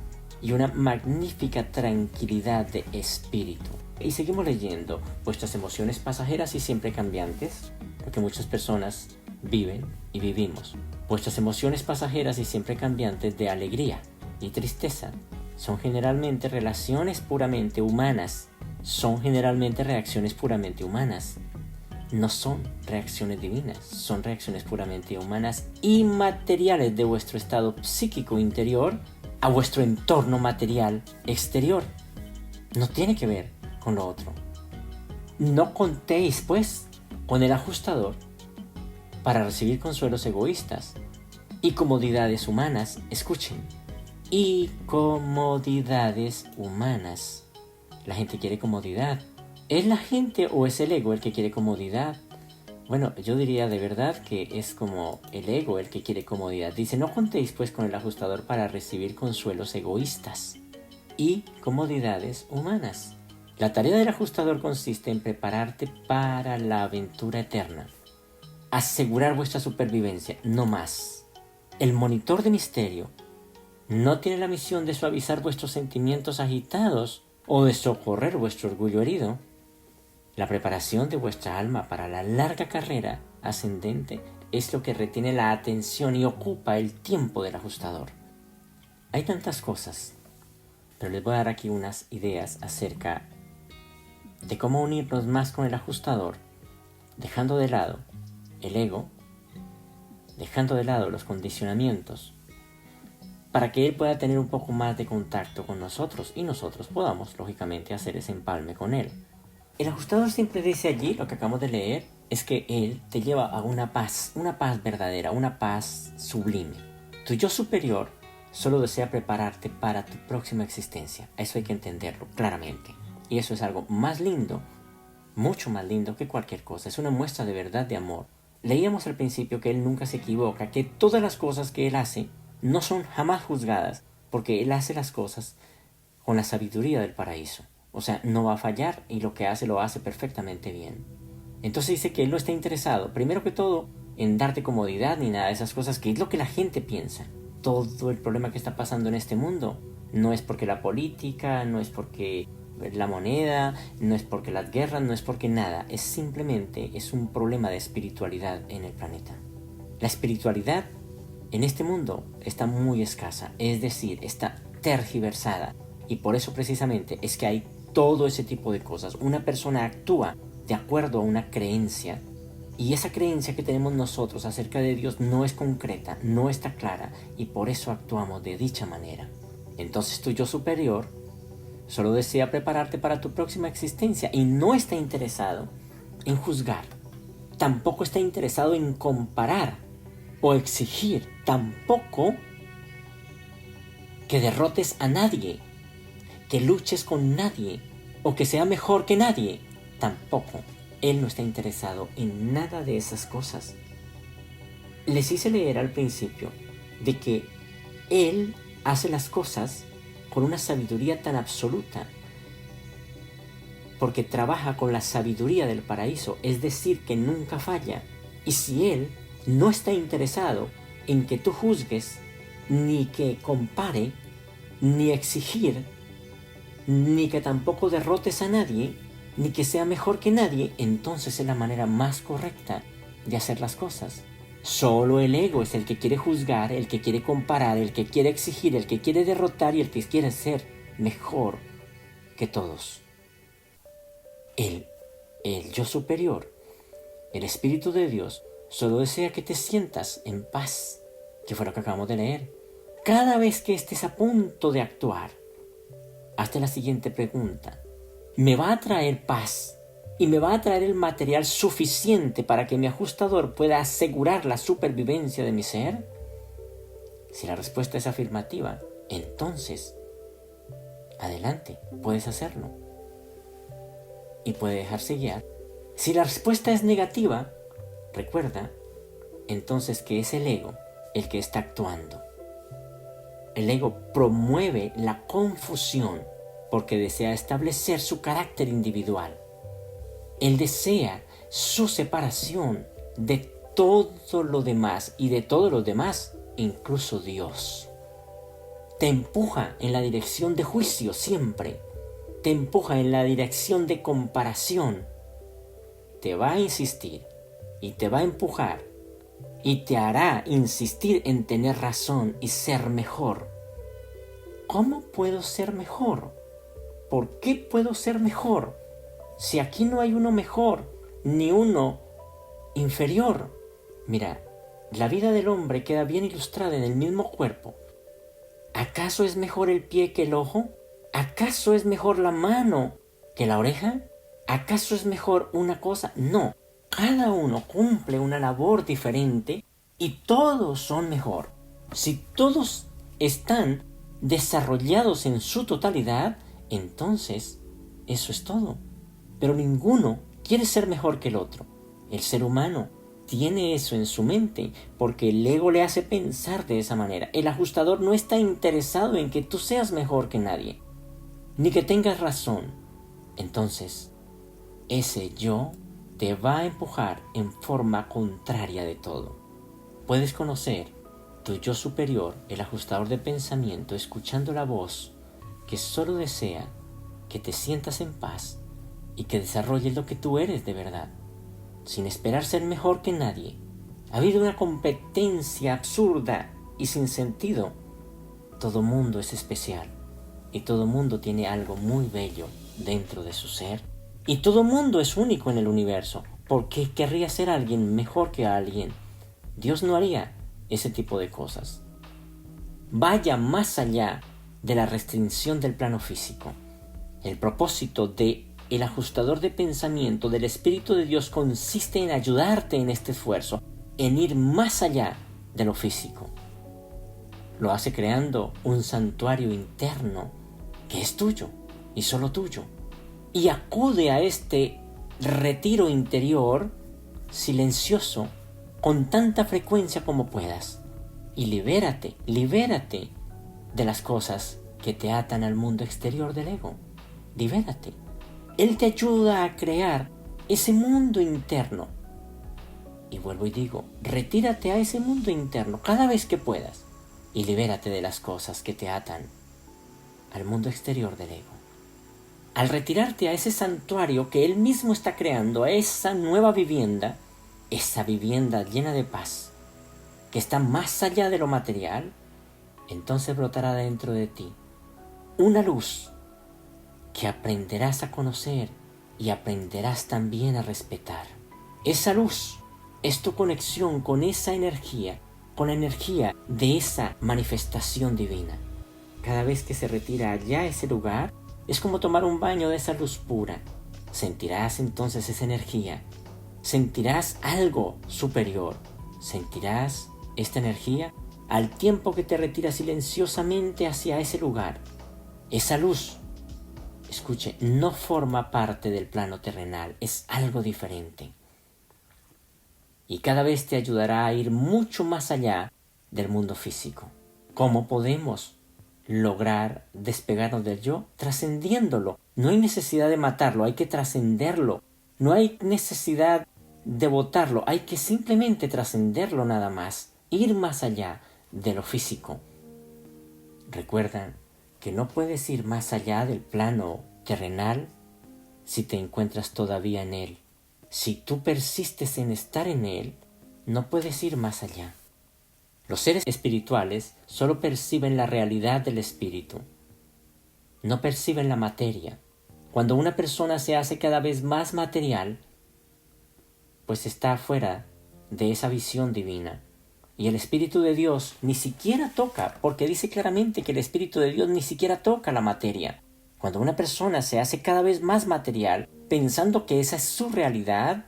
y una magnífica tranquilidad de espíritu. Y seguimos leyendo: vuestras emociones pasajeras y siempre cambiantes, porque muchas personas viven y vivimos. Vuestras emociones pasajeras y siempre cambiantes de alegría y tristeza son generalmente relaciones puramente humanas. Son generalmente reacciones puramente humanas. No son reacciones divinas, son reacciones puramente humanas y materiales de vuestro estado psíquico interior a vuestro entorno material exterior. No tiene que ver con lo otro. No contéis, pues, con el ajustador para recibir consuelos egoístas y comodidades humanas. Escuchen, y comodidades humanas. La gente quiere comodidad. ¿Es la gente o es el ego el que quiere comodidad? Bueno, yo diría de verdad que es como el ego el que quiere comodidad. Dice: no contéis pues con el ajustador para recibir consuelos egoístas y comodidades humanas. La tarea del ajustador consiste en prepararte para la aventura eterna. Asegurar vuestra supervivencia, no más. El monitor de misterio No tiene la misión de suavizar vuestros sentimientos agitados o de socorrer vuestro orgullo herido. La preparación de vuestra alma para la larga carrera ascendente es lo que retiene la atención y ocupa el tiempo del ajustador. Hay tantas cosas, pero les voy a dar aquí unas ideas acerca de cómo unirnos más con el ajustador, dejando de lado el ego, dejando de lado los condicionamientos, para que él pueda tener un poco más de contacto con nosotros y nosotros podamos, lógicamente, hacer ese empalme con él. El ajustador siempre dice allí, lo que acabamos de leer, es que él te lleva a una paz verdadera, una paz sublime. Tu yo superior solo desea prepararte para tu próxima existencia. Eso hay que entenderlo claramente. Y eso es algo más lindo, mucho más lindo que cualquier cosa. Es una muestra de verdad de amor. Leíamos al principio que él nunca se equivoca, que todas las cosas que él hace no son jamás juzgadas, porque él hace las cosas con la sabiduría del paraíso. O sea, no va a fallar y lo que hace lo hace perfectamente bien. Entonces dice que él no está interesado, primero que todo, en darte comodidad ni nada de esas cosas, que es lo que la gente piensa. Todo el problema que está pasando en este mundo no es porque la política, no es porque la moneda, no es porque las guerras, no es porque nada. Es simplemente un problema de espiritualidad en el planeta. La espiritualidad en este mundo está muy escasa, es decir, está tergiversada. Y por eso precisamente es que hay todo ese tipo de cosas. Una persona actúa de acuerdo a una creencia, y esa creencia que tenemos nosotros acerca de Dios no es concreta, no está clara, y por eso actuamos de dicha manera. Entonces tu yo superior solo desea prepararte para tu próxima existencia y no está interesado en juzgar. Tampoco está interesado en comparar o exigir. Tampoco que derrotes a nadie, que luches con nadie o que sea mejor que nadie. Tampoco. Él no está interesado en nada de esas cosas. Les hice leer al principio de que él hace las cosas con una sabiduría tan absoluta, porque trabaja con la sabiduría del paraíso, es decir, que nunca falla. Y si él no está interesado en que tú juzgues, ni que compare, ni exigir, ni que tampoco derrotes a nadie, ni que sea mejor que nadie, entonces es la manera más correcta de hacer las cosas. Solo el ego es el que quiere juzgar, el que quiere comparar, el que quiere exigir, el que quiere derrotar y el que quiere ser mejor que todos. El yo superior, el Espíritu de Dios, solo desea que te sientas en paz, que fue lo que acabamos de leer. Cada vez que estés a punto de actuar, hazte la siguiente pregunta: ¿me va a traer paz y me va a traer el material suficiente para que mi ajustador pueda asegurar la supervivencia de mi ser? Si la respuesta es afirmativa, entonces, adelante, puedes hacerlo. Y puede dejarse guiar. Si la respuesta es negativa, recuerda entonces que es el ego el que está actuando. El ego promueve la confusión porque desea establecer su carácter individual. Él desea su separación de todo lo demás y de todos los demás, incluso Dios. Te empuja en la dirección de juicio siempre. Te empuja en la dirección de comparación. Te va a insistir y te va a empujar y te hará insistir en tener razón y ser mejor. ¿Cómo puedo ser mejor? ¿Por qué puedo ser mejor? Si aquí no hay uno mejor, ni uno inferior. Mira, la vida del hombre queda bien ilustrada en el mismo cuerpo. ¿Acaso es mejor el pie que el ojo? ¿Acaso es mejor la mano que la oreja? ¿Acaso es mejor una cosa? No. Cada uno cumple una labor diferente y todos son mejor. Si todos están desarrollados en su totalidad, entonces eso es todo. Pero ninguno quiere ser mejor que el otro. El ser humano tiene eso en su mente porque el ego le hace pensar de esa manera. El ajustador no está interesado en que tú seas mejor que nadie, ni que tengas razón. Entonces, ese yo te va a empujar en forma contraria de todo. Puedes conocer Tu yo superior, el ajustador de pensamiento, escuchando la voz que solo desea que te sientas en paz y que desarrolles lo que tú eres de verdad, sin esperar ser mejor que nadie. Ha habido una competencia absurda y sin sentido. Todo mundo es especial y todo mundo tiene algo muy bello dentro de su ser y todo mundo es único en el universo. ¿Por qué querría ser alguien mejor que alguien? Dios no haría ese tipo de cosas. Vaya más allá de la restricción del plano físico. El propósito de el ajustador de pensamiento del Espíritu de Dios consiste en ayudarte en este esfuerzo, en ir más allá de lo físico. Lo hace creando un santuario interno que es tuyo y solo tuyo. Y acude a este retiro interior silencioso con tanta frecuencia como puedas. Y libérate de las cosas que te atan al mundo exterior del ego. Libérate. Él te ayuda a crear ese mundo interno. Y vuelvo y digo, retírate a ese mundo interno cada vez que puedas y libérate de las cosas que te atan al mundo exterior del ego. Al retirarte a ese santuario que Él mismo está creando, a esa nueva vivienda, esa vivienda llena de paz, que está más allá de lo material, entonces brotará dentro de ti una luz que aprenderás a conocer y aprenderás también a respetar. Esa luz es tu conexión con esa energía, con la energía de esa manifestación divina. Cada vez que se retira allá a ese lugar, es como tomar un baño de esa luz pura. Sentirás entonces esa energía, sentirás algo superior, sentirás esta energía al tiempo que te retiras silenciosamente hacia ese lugar. Esa luz, escuche, no forma parte del plano terrenal, es algo diferente. Y cada vez te ayudará a ir mucho más allá del mundo físico. ¿Cómo podemos lograr despegarnos del yo? Trascendiéndolo. No hay necesidad de matarlo, hay que trascenderlo. No hay necesidad de botarlo, hay que simplemente trascenderlo nada más. Ir más allá de lo físico. Recuerda que no puedes ir más allá del plano terrenal si te encuentras todavía en él. Si tú persistes en estar en él, no puedes ir más allá. Los seres espirituales solo perciben la realidad del espíritu. No perciben la materia. Cuando una persona se hace cada vez más material, pues está fuera de esa visión divina. Y el Espíritu de Dios ni siquiera toca, porque dice claramente que el Espíritu de Dios ni siquiera toca la materia. Cuando una persona se hace cada vez más material, pensando que esa es su realidad,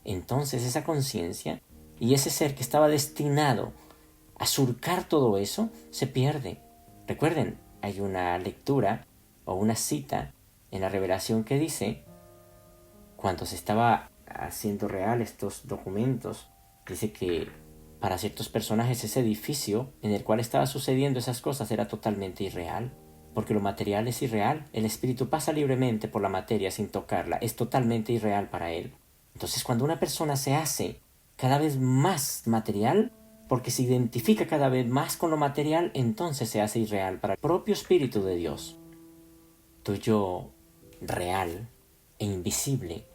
entonces esa conciencia y ese ser que estaba destinado a surcar todo eso, se pierde. Recuerden, hay una lectura o una cita en la revelación que dice, cuando se estaba haciendo real estos documentos, dice que para ciertos personajes ese edificio en el cual estaba sucediendo esas cosas era totalmente irreal, porque lo material es irreal. El espíritu pasa libremente por la materia sin tocarla, es totalmente irreal para él. Entonces cuando una persona se hace cada vez más material, porque se identifica cada vez más con lo material, entonces se hace irreal para el propio Espíritu de Dios. Tu yo real e invisible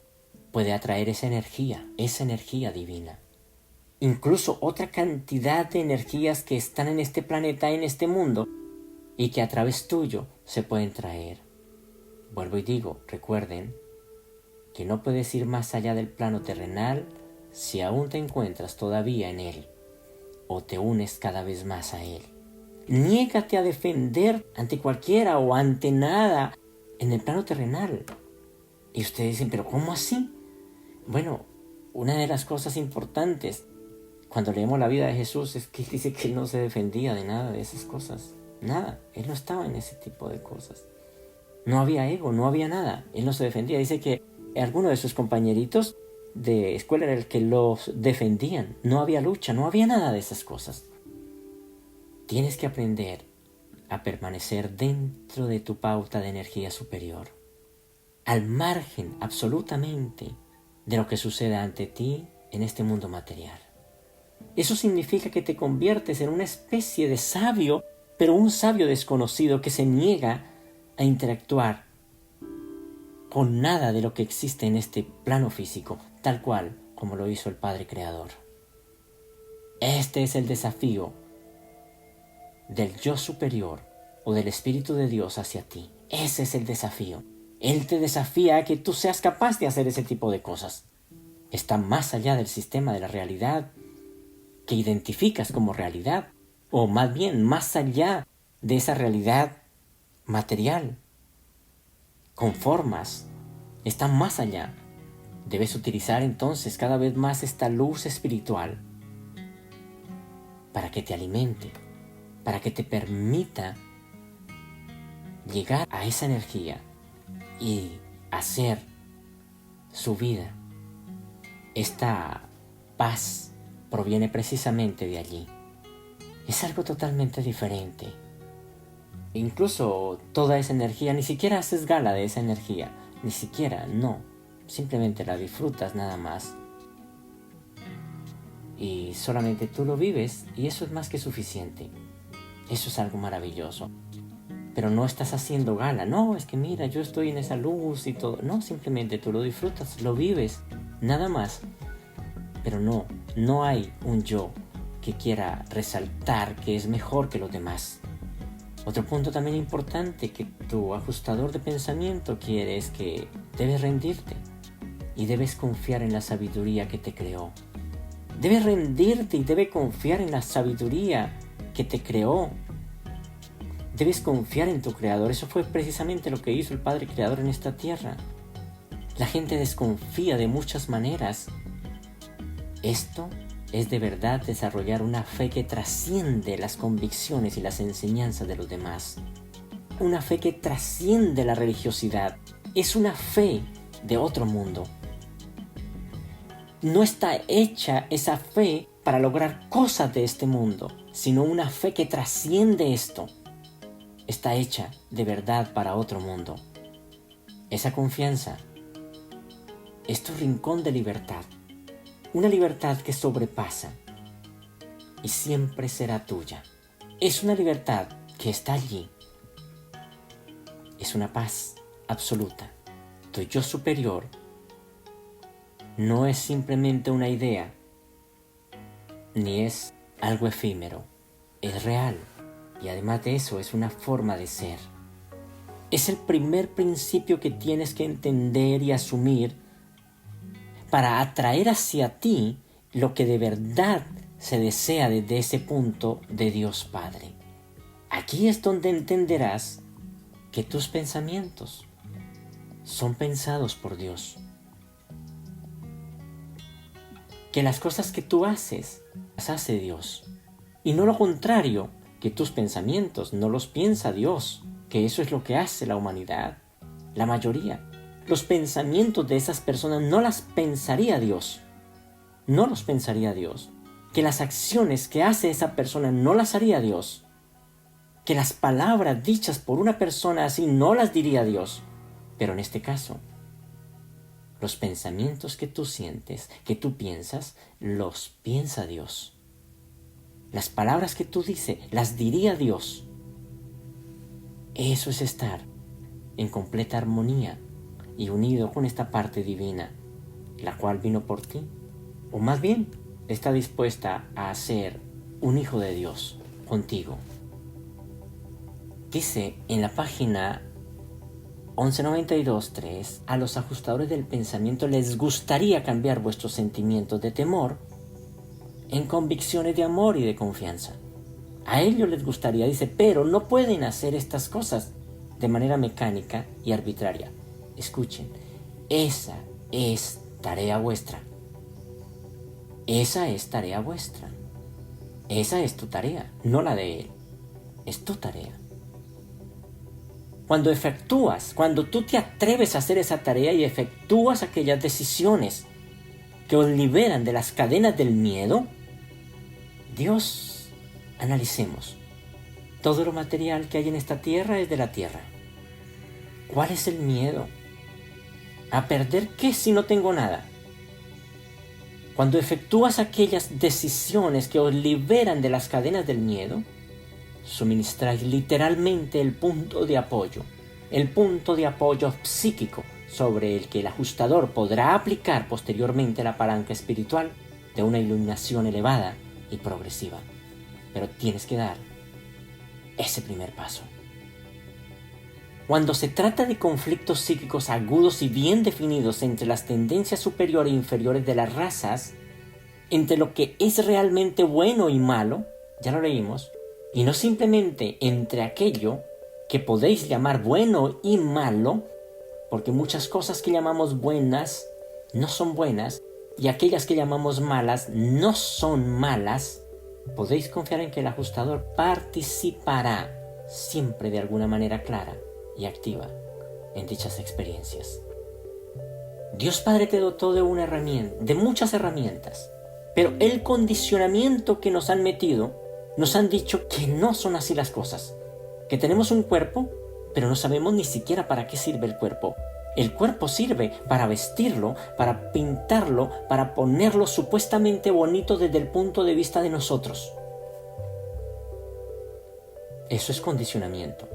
puede atraer esa energía divina. Incluso otra cantidad de energías que están en este planeta, en este mundo, y que a través tuyo se pueden traer. Vuelvo y digo, recuerden que no puedes ir más allá del plano terrenal si aún te encuentras todavía en él, o te unes cada vez más a él. Niégate a defender ante cualquiera o ante nada en el plano terrenal. Y ustedes dicen, ¿pero cómo así? Bueno, una de las cosas importantes cuando leemos la vida de Jesús es que dice que él no se defendía de nada de esas cosas. Nada, él no estaba en ese tipo de cosas. No había ego, no había nada. Él no se defendía. Dice que alguno de sus compañeritos de escuela era el que los defendían. No había lucha, no había nada de esas cosas. Tienes que aprender a permanecer dentro de tu pauta de energía superior, al margen absolutamente de lo que suceda ante ti en este mundo material. Eso significa que te conviertes en una especie de sabio, pero un sabio desconocido que se niega a interactuar con nada de lo que existe en este plano físico, tal cual como lo hizo el Padre Creador. Este es el desafío del yo superior o del Espíritu de Dios hacia ti. Ese es el desafío. Él te desafía a que tú seas capaz de hacer ese tipo de cosas. Está más allá del sistema de la realidad que identificas como realidad, o más bien más allá de esa realidad material, con formas. Está más allá. Debes utilizar entonces cada vez más esta luz espiritual para que te alimente, para que te permita llegar a esa energía y hacer su vida. Esta paz proviene precisamente de allí. Es algo totalmente diferente. Incluso toda esa energía, ni siquiera haces gala de esa energía, ni siquiera, no. Simplemente la disfrutas nada más. Y solamente tú lo vives y eso es más que suficiente. Eso es algo maravilloso. Pero no estás haciendo gala. No, es que mira, yo estoy en esa luz y todo. No, simplemente tú lo disfrutas, lo vives, nada más. Pero no hay un yo que quiera resaltar que es mejor que los demás. Otro punto también importante que tu ajustador de pensamiento quiere es que debes rendirte y debes confiar en la sabiduría que te creó. Debes rendirte y debes confiar en la sabiduría que te creó. Debes confiar en tu Creador. Eso fue precisamente lo que hizo el Padre Creador en esta tierra. La gente desconfía de muchas maneras. Esto es de verdad desarrollar una fe que trasciende las convicciones y las enseñanzas de los demás. Una fe que trasciende la religiosidad. Es una fe de otro mundo. No está hecha esa fe para lograr cosas de este mundo, sino una fe que trasciende esto. Está hecha de verdad para otro mundo. Esa confianza es tu rincón de libertad. Una libertad que sobrepasa y siempre será tuya. Es una libertad que está allí. Es una paz absoluta. Tu yo superior no es simplemente una idea, ni es algo efímero. Es real y además de eso es una forma de ser. Es el primer principio que tienes que entender y asumir para atraer hacia ti lo que de verdad se desea desde ese punto de Dios Padre. Aquí es donde entenderás que tus pensamientos son pensados por Dios. Que las cosas que tú haces, las hace Dios. Y no lo contrario, que tus pensamientos no los piensa Dios, que eso es lo que hace la humanidad, la mayoría. Los pensamientos de esas personas no las pensaría Dios. No los pensaría Dios. Que las acciones que hace esa persona no las haría Dios. Que las palabras dichas por una persona así no las diría Dios. Pero en este caso, los pensamientos que tú sientes, que tú piensas, los piensa Dios. Las palabras que tú dices, las diría Dios. Eso es estar en completa armonía y unido con esta parte divina, la cual vino por ti, o más bien está dispuesta a ser un hijo de Dios contigo. Dice en la página 1192.3, a los ajustadores del pensamiento les gustaría cambiar vuestros sentimientos de temor en convicciones de amor y de confianza. A ellos les gustaría, dice, pero no pueden hacer estas cosas de manera mecánica y arbitraria. Escuchen, esa es tarea vuestra. Esa es tarea vuestra. Esa es tu tarea, no la de él. Es tu tarea. Cuando efectúas, cuando tú te atreves a hacer esa tarea y efectúas aquellas decisiones que os liberan de las cadenas del miedo, Dios, analicemos. Todo lo material que hay en esta tierra es de la tierra. ¿Cuál es el miedo? ¿A perder qué si no tengo nada? Cuando efectúas aquellas decisiones que os liberan de las cadenas del miedo, suministráis literalmente el punto de apoyo psíquico sobre el que el ajustador podrá aplicar posteriormente la palanca espiritual de una iluminación elevada y progresiva. Pero tienes que dar ese primer paso. Cuando se trata de conflictos psíquicos agudos y bien definidos entre las tendencias superiores e inferiores de las razas, entre lo que es realmente bueno y malo, ya lo leímos, y no simplemente entre aquello que podéis llamar bueno y malo, porque muchas cosas que llamamos buenas no son buenas, y aquellas que llamamos malas no son malas, podéis confiar en que el ajustador participará siempre de alguna manera clara y activa en dichas experiencias. Dios Padre te dotó de una herramienta, de muchas herramientas, pero el condicionamiento que nos han metido, nos han dicho que no son así las cosas, que tenemos un cuerpo, pero no sabemos ni siquiera para qué sirve el cuerpo. El cuerpo sirve para vestirlo, para pintarlo, para ponerlo supuestamente bonito desde el punto de vista de nosotros. Eso es condicionamiento.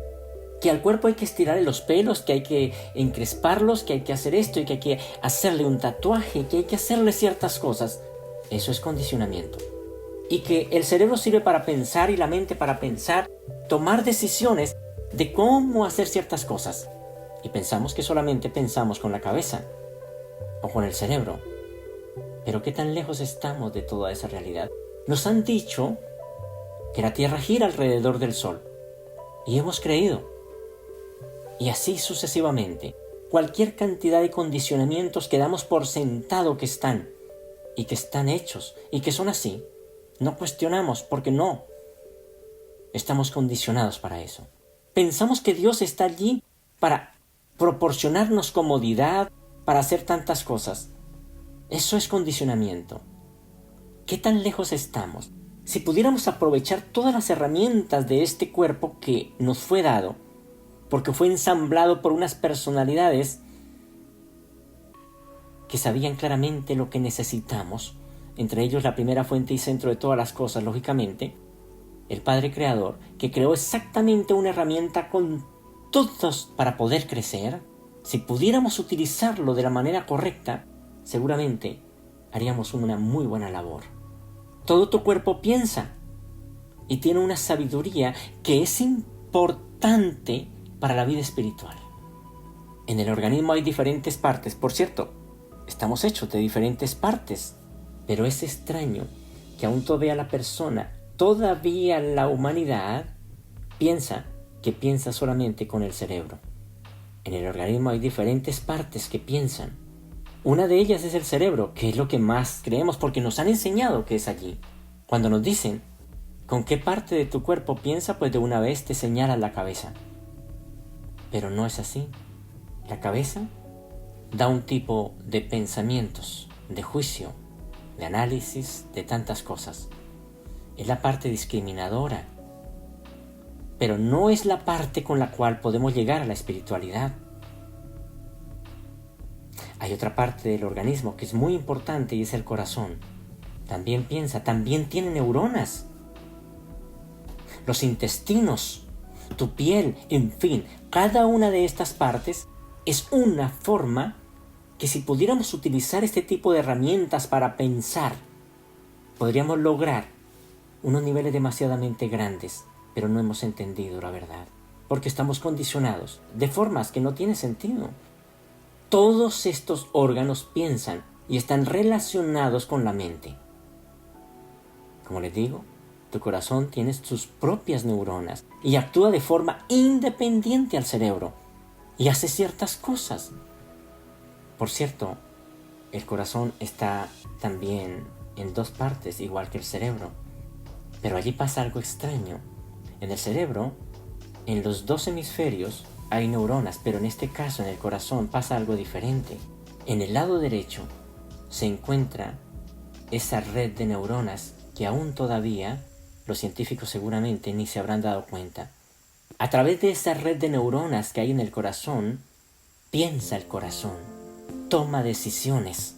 Que al cuerpo hay que estirarle los pelos, que hay que encresparlos, que hay que hacer esto y que hay que hacerle un tatuaje, que hay que hacerle ciertas cosas. Eso es condicionamiento. Y que el cerebro sirve para pensar y la mente para pensar, tomar decisiones de cómo hacer ciertas cosas. Y pensamos que solamente pensamos con la cabeza o con el cerebro. Pero ¿qué tan lejos estamos de toda esa realidad? Nos han dicho que la Tierra gira alrededor del Sol. Y hemos creído. Y así sucesivamente. Cualquier cantidad de condicionamientos que damos por sentado que están. Y que están hechos. Y que son así. No cuestionamos porque no. Estamos condicionados para eso. Pensamos que Dios está allí para proporcionarnos comodidad, para hacer tantas cosas. Eso es condicionamiento. ¿Qué tan lejos estamos? Si pudiéramos aprovechar todas las herramientas de este cuerpo que nos fue dado, porque fue ensamblado por unas personalidades que sabían claramente lo que necesitamos, entre ellos la primera fuente y centro de todas las cosas, lógicamente, el Padre Creador, que creó exactamente una herramienta con todos para poder crecer. Si pudiéramos utilizarlo de la manera correcta, seguramente haríamos una muy buena labor. Todo tu cuerpo piensa y tiene una sabiduría que es importante para la vida espiritual. En el organismo hay diferentes partes. Por cierto, estamos hechos de diferentes partes, pero es extraño que aún todavía la persona, todavía la humanidad, piensa solamente con el cerebro. En el organismo hay diferentes partes que piensan. Una de ellas es el cerebro, que es lo que más creemos porque nos han enseñado que es allí. Cuando nos dicen con qué parte de tu cuerpo piensa, pues de una vez te señalan la cabeza. Pero no es así. La cabeza da un tipo de pensamientos, de juicio, de análisis, de tantas cosas. Es la parte discriminadora, pero no es la parte con la cual podemos llegar a la espiritualidad. Hay otra parte del organismo que es muy importante y es el corazón. También piensa, también tiene neuronas. Los intestinos, tu piel, en fin, cada una de estas partes es una forma que si pudiéramos utilizar este tipo de herramientas para pensar, podríamos lograr unos niveles demasiadamente grandes, pero no hemos entendido la verdad, porque estamos condicionados de formas que no tienen sentido. Todos estos órganos piensan y están relacionados con la mente. Como les digo, tu corazón tiene sus propias neuronas y actúa de forma independiente al cerebro y hace ciertas cosas. Por cierto, el corazón está también en dos partes, igual que el cerebro. Pero allí pasa algo extraño. En el cerebro, en los dos hemisferios, hay neuronas, pero en este caso, en el corazón, pasa algo diferente. En el lado derecho se encuentra esa red de neuronas que aún todavía los científicos seguramente ni se habrán dado cuenta. A través de esa red de neuronas que hay en el corazón, piensa el corazón, toma decisiones.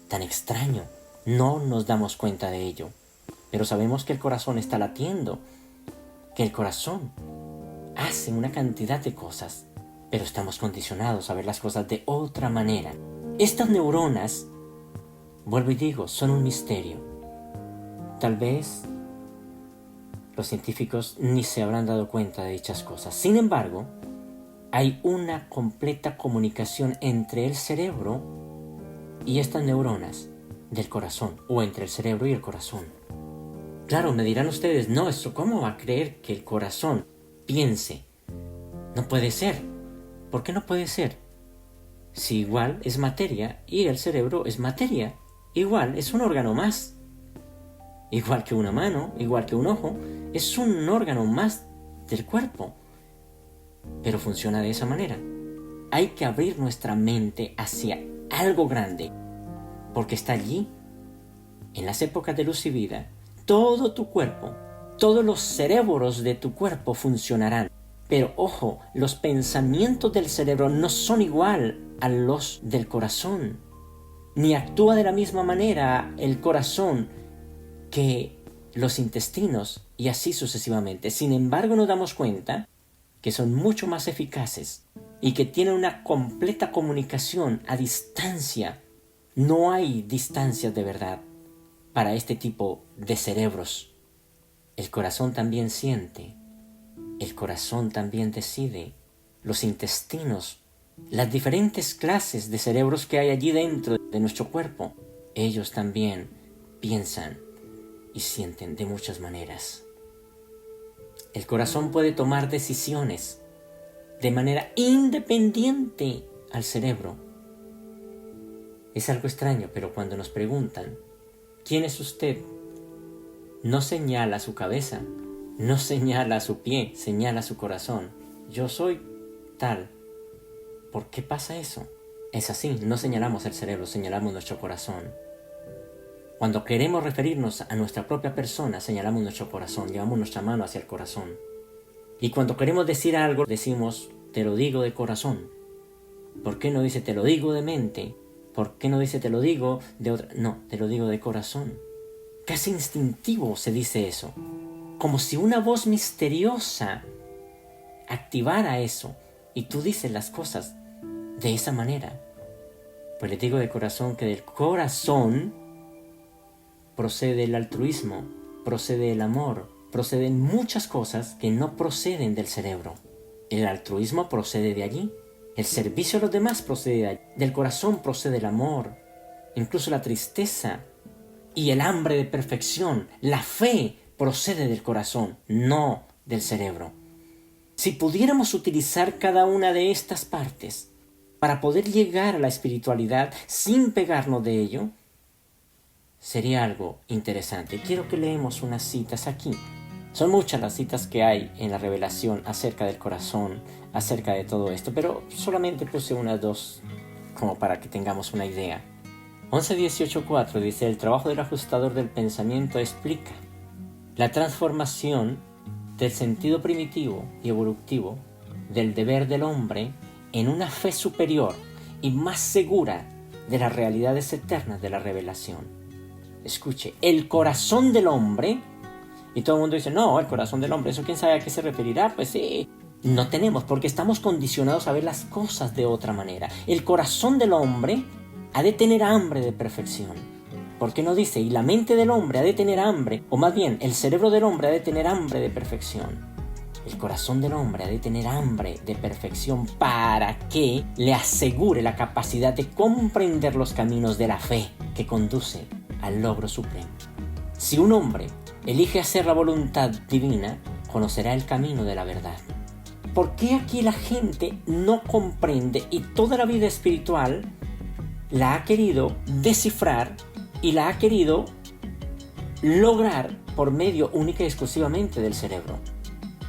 Tan extraño. No nos damos cuenta de ello, pero sabemos que el corazón está latiendo, que el corazón hace una cantidad de cosas, pero estamos condicionados a ver las cosas de otra manera. Estas neuronas, vuelvo y digo, son un misterio. Tal vez los científicos ni se habrán dado cuenta de dichas cosas. Sin embargo, hay una completa comunicación entre el cerebro y estas neuronas del corazón, o entre el cerebro y el corazón. Claro, me dirán ustedes, no, ¿eso cómo va a creer que el corazón piense? No puede ser. ¿Por qué no puede ser? Si igual es materia y el cerebro es materia, igual es un órgano más. Igual que una mano, igual que un ojo, es un órgano más del cuerpo. Pero funciona de esa manera. Hay que abrir nuestra mente hacia algo grande, porque está allí, en las épocas de luz y vida, todo tu cuerpo, todos los cerebros de tu cuerpo funcionarán. Pero ojo, los pensamientos del cerebro no son igual a los del corazón, ni actúa de la misma manera el corazón que los intestinos, y así sucesivamente. Sin embargo, nos damos cuenta que son mucho más eficaces y que tienen una completa comunicación a distancia. No hay distancias de verdad para este tipo de cerebros. El corazón también siente, el corazón también decide, los intestinos, las diferentes clases de cerebros que hay allí dentro de nuestro cuerpo, ellos también piensan y sienten de muchas maneras. El corazón puede tomar decisiones de manera independiente al cerebro. Es algo extraño, pero cuando nos preguntan, ¿quién es usted? No señala su cabeza, no señala su pie, señala su corazón. Yo soy tal. ¿Por qué pasa eso? Es así, no señalamos el cerebro, señalamos nuestro corazón. Cuando queremos referirnos a nuestra propia persona, señalamos nuestro corazón, llevamos nuestra mano hacia el corazón. Y cuando queremos decir algo, decimos, te lo digo de corazón. ¿Por qué no dice te lo digo de mente? ¿Por qué no dice te lo digo de otra? No, te lo digo de corazón. Casi instintivo se dice eso. Como si una voz misteriosa activara eso. Y tú dices las cosas de esa manera. Pues les digo de corazón que del corazón procede el altruismo, procede el amor, proceden muchas cosas que no proceden del cerebro. El altruismo procede de allí, el servicio a los demás procede de allí, del corazón procede el amor, incluso la tristeza y el hambre de perfección, la fe procede del corazón, no del cerebro. Si pudiéramos utilizar cada una de estas partes para poder llegar a la espiritualidad sin pegarnos de ello, sería algo interesante. Quiero que leemos unas citas aquí. Son muchas las citas que hay en la revelación acerca del corazón, acerca de todo esto, pero solamente puse unas dos como para que tengamos una idea. 11.18.4 dice, el trabajo del ajustador del pensamiento explica la transformación del sentido primitivo y evolutivo del deber del hombre en una fe superior y más segura de las realidades eternas de la revelación. Escuche, el corazón del hombre, y todo el mundo dice, no, el corazón del hombre, ¿eso quién sabe a qué se referirá? Pues sí, no tenemos, porque estamos condicionados a ver las cosas de otra manera. El corazón del hombre ha de tener hambre de perfección. ¿Por qué no dice? Y la mente del hombre ha de tener hambre, o más bien, el cerebro del hombre ha de tener hambre de perfección. El corazón del hombre ha de tener hambre de perfección para que le asegure la capacidad de comprender los caminos de la fe que conduce al logro supremo. Si un hombre elige hacer la voluntad divina, conocerá el camino de la verdad. ¿Por qué aquí la gente no comprende y toda la vida espiritual la ha querido descifrar y la ha querido lograr por medio única y exclusivamente del cerebro?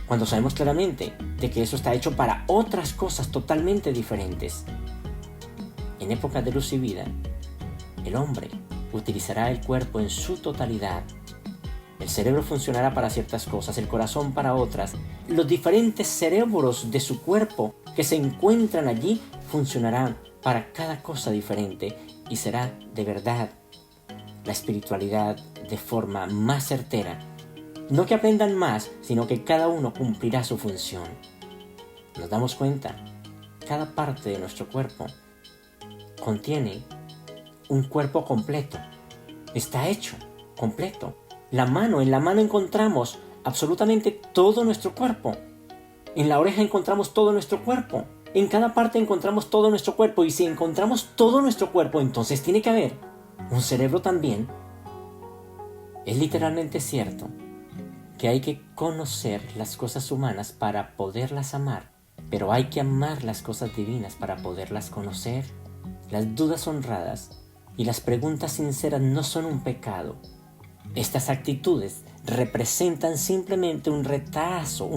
Cuando sabemos claramente de que eso está hecho para otras cosas totalmente diferentes. En épocas de luz y vida, el hombre utilizará el cuerpo en su totalidad. El cerebro funcionará para ciertas cosas, el corazón para otras. Los diferentes cerebros de su cuerpo que se encuentran allí funcionarán para cada cosa diferente y será de verdad la espiritualidad de forma más certera. No que aprendan más, sino que cada uno cumplirá su función. Nos damos cuenta, cada parte de nuestro cuerpo contiene un cuerpo completo. Está hecho, completo. En la mano encontramos absolutamente todo nuestro cuerpo. En la oreja encontramos todo nuestro cuerpo. En cada parte encontramos todo nuestro cuerpo. Y si encontramos todo nuestro cuerpo, entonces tiene que haber un cerebro también. Es literalmente cierto que hay que conocer las cosas humanas para poderlas amar, pero hay que amar las cosas divinas para poderlas conocer. Las dudas honradas y las preguntas sinceras no son un pecado. Estas actitudes representan simplemente un retraso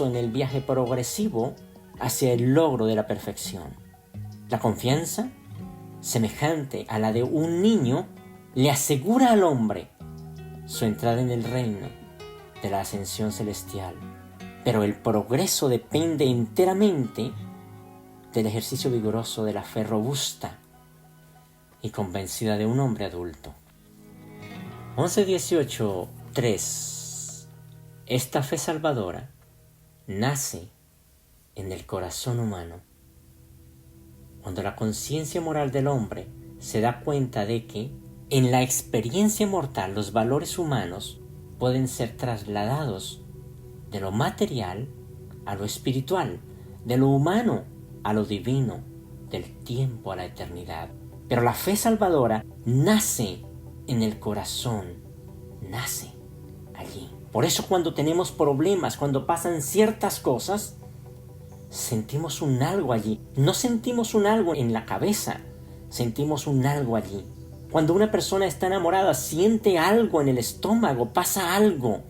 en el viaje progresivo hacia el logro de la perfección. La confianza, semejante a la de un niño, le asegura al hombre su entrada en el reino de la ascensión celestial. Pero el progreso depende enteramente del ejercicio vigoroso de la fe robusta y convencida de un hombre adulto. 11.18.3. Esta fe salvadora nace en el corazón humano. Cuando la conciencia moral del hombre se da cuenta de que en la experiencia mortal los valores humanos pueden ser trasladados de lo material a lo espiritual, de lo humano a lo divino, del tiempo a la eternidad. Pero la fe salvadora nace en el corazón, nace allí. Por eso cuando tenemos problemas, cuando pasan ciertas cosas, sentimos un algo allí. No sentimos un algo en la cabeza, sentimos un algo allí. Cuando una persona está enamorada, siente algo en el estómago, pasa algo.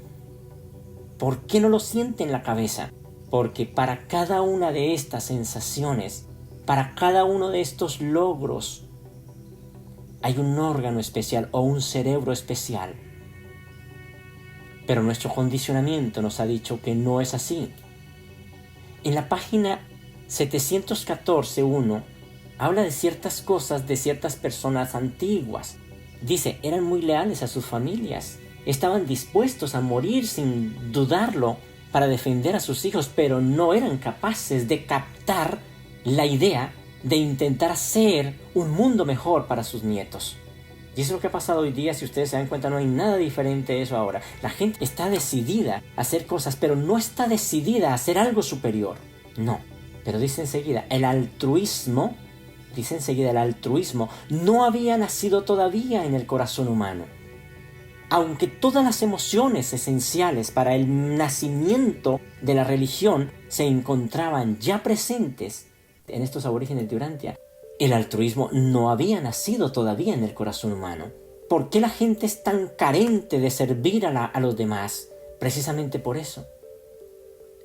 ¿Por qué no lo siente en la cabeza? Porque para cada una de estas sensaciones, para cada uno de estos logros, hay un órgano especial o un cerebro especial. Pero nuestro condicionamiento nos ha dicho que no es así. En la página 714.1 habla de ciertas cosas de ciertas personas antiguas. Dice, eran muy leales a sus familias. Estaban dispuestos a morir sin dudarlo para defender a sus hijos, pero no eran capaces de captar la idea de intentar hacer un mundo mejor para sus nietos. Y eso es lo que ha pasado hoy día. Si ustedes se dan cuenta, no hay nada diferente de eso ahora. La gente está decidida a hacer cosas, pero no está decidida a hacer algo superior. No. Pero dice enseguida, el altruismo no había nacido todavía en el corazón humano. Aunque todas las emociones esenciales para el nacimiento de la religión se encontraban ya presentes en estos aborígenes de Urantia, el altruismo no había nacido todavía en el corazón humano. ¿Por qué la gente es tan carente de servir a los demás? Precisamente por eso.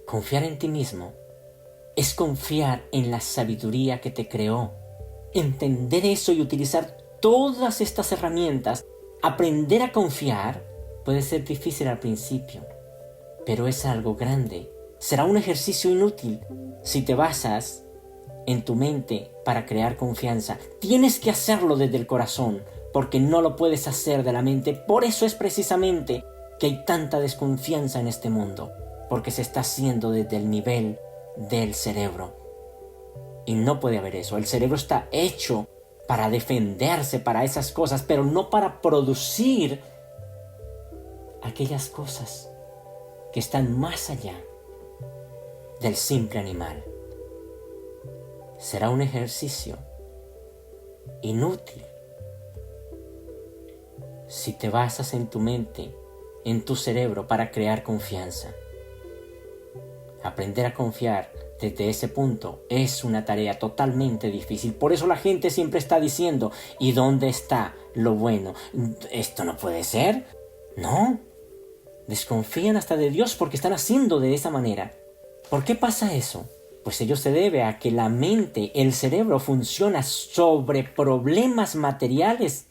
Confiar en ti mismo es confiar en la sabiduría que te creó. Entender eso y utilizar todas estas herramientas. Aprender a confiar puede ser difícil al principio, pero es algo grande. Será un ejercicio inútil si te basas en tu mente para crear confianza. Tienes que hacerlo desde el corazón, porque no lo puedes hacer de la mente. Por eso es precisamente que hay tanta desconfianza en este mundo, porque se está haciendo desde el nivel del cerebro. Y no puede haber eso. El cerebro está hecho para defenderse, para esas cosas, pero no para producir aquellas cosas que están más allá del simple animal. Será un ejercicio inútil si te basas en tu mente, en tu cerebro para crear confianza. Aprender a confiar desde ese punto es una tarea totalmente difícil. Por eso la gente siempre está diciendo, ¿y dónde está lo bueno? ¿Esto no puede ser? No. Desconfían hasta de Dios porque están haciendo de esa manera. ¿Por qué pasa eso? Pues ello se debe a que la mente, el cerebro, funciona sobre problemas materiales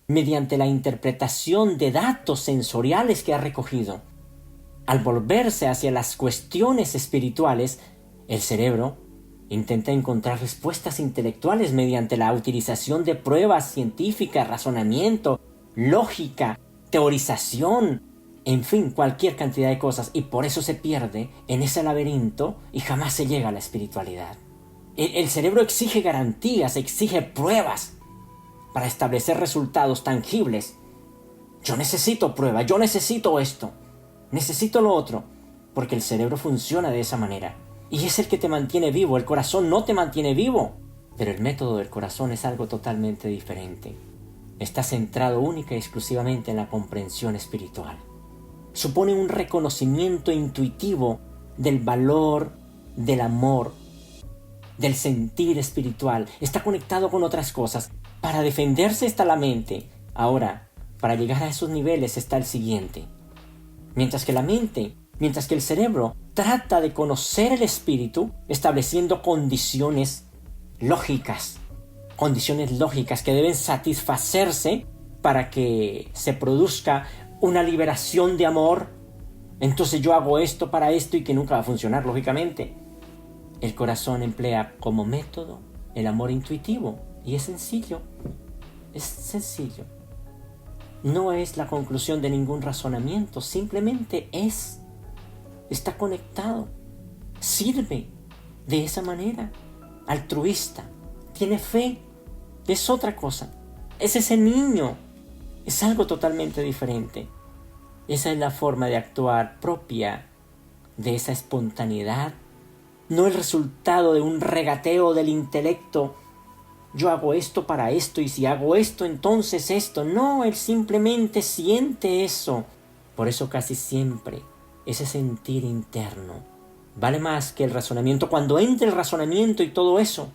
mediante la interpretación de datos sensoriales que ha recogido. Al volverse hacia las cuestiones espirituales, el cerebro intenta encontrar respuestas intelectuales mediante la utilización de pruebas científicas, razonamiento, lógica, teorización, en fin, cualquier cantidad de cosas. Y por eso se pierde en ese laberinto y jamás se llega a la espiritualidad. El cerebro exige garantías, exige pruebas para establecer resultados tangibles. Yo necesito pruebas, yo necesito esto, necesito lo otro, porque el cerebro funciona de esa manera. Y es el que te mantiene vivo, el corazón no te mantiene vivo. Pero el método del corazón es algo totalmente diferente. Está centrado única y exclusivamente en la comprensión espiritual. Supone un reconocimiento intuitivo del valor, del amor, del sentir espiritual. Está conectado con otras cosas. Para defenderse está la mente. Ahora, para llegar a esos niveles está el siguiente. Mientras que la mente, mientras que el cerebro trata de conocer el espíritu, estableciendo condiciones lógicas que deben satisfacerse para que se produzca una liberación de amor. Entonces yo hago esto para esto y que nunca va a funcionar, lógicamente. El corazón emplea como método el amor intuitivo y es sencillo. No es la conclusión de ningún razonamiento, simplemente está conectado, sirve de esa manera, altruista, tiene fe, es otra cosa, es ese niño, es algo totalmente diferente. Esa es la forma de actuar propia de esa espontaneidad, no el resultado de un regateo del intelecto. Yo hago esto para esto y si hago esto entonces esto. No, él simplemente siente eso. Por eso casi siempre ese sentir interno vale más que el razonamiento. Cuando entre el razonamiento y todo eso,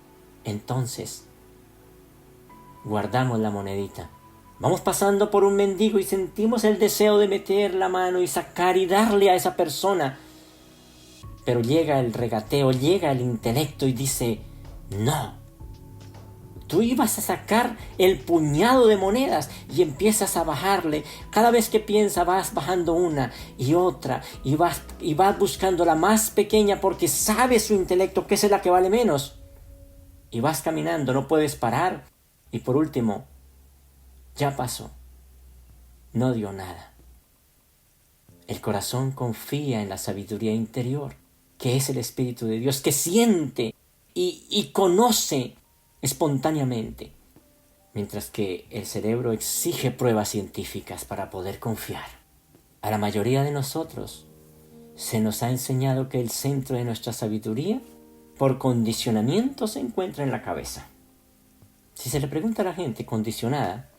entonces guardamos la monedita. Vamos pasando por un mendigo y sentimos el deseo de meter la mano y sacar y darle a esa persona. Pero llega el regateo, llega el intelecto y dice, no. Tú ibas a sacar el puñado de monedas y empiezas a bajarle. Cada vez que piensas vas bajando una y otra y vas buscando la más pequeña porque sabes su intelecto que esa es la que vale menos. Y vas caminando, no puedes parar. Y por último, ya pasó. No dio nada. El corazón confía en la sabiduría interior, que es el Espíritu de Dios, que siente y conoce espontáneamente, mientras que el cerebro exige pruebas científicas para poder confiar. A la mayoría de nosotros se nos ha enseñado que el centro de nuestra sabiduría, por condicionamiento, se encuentra en la cabeza. Si se le pregunta a la gente condicionada,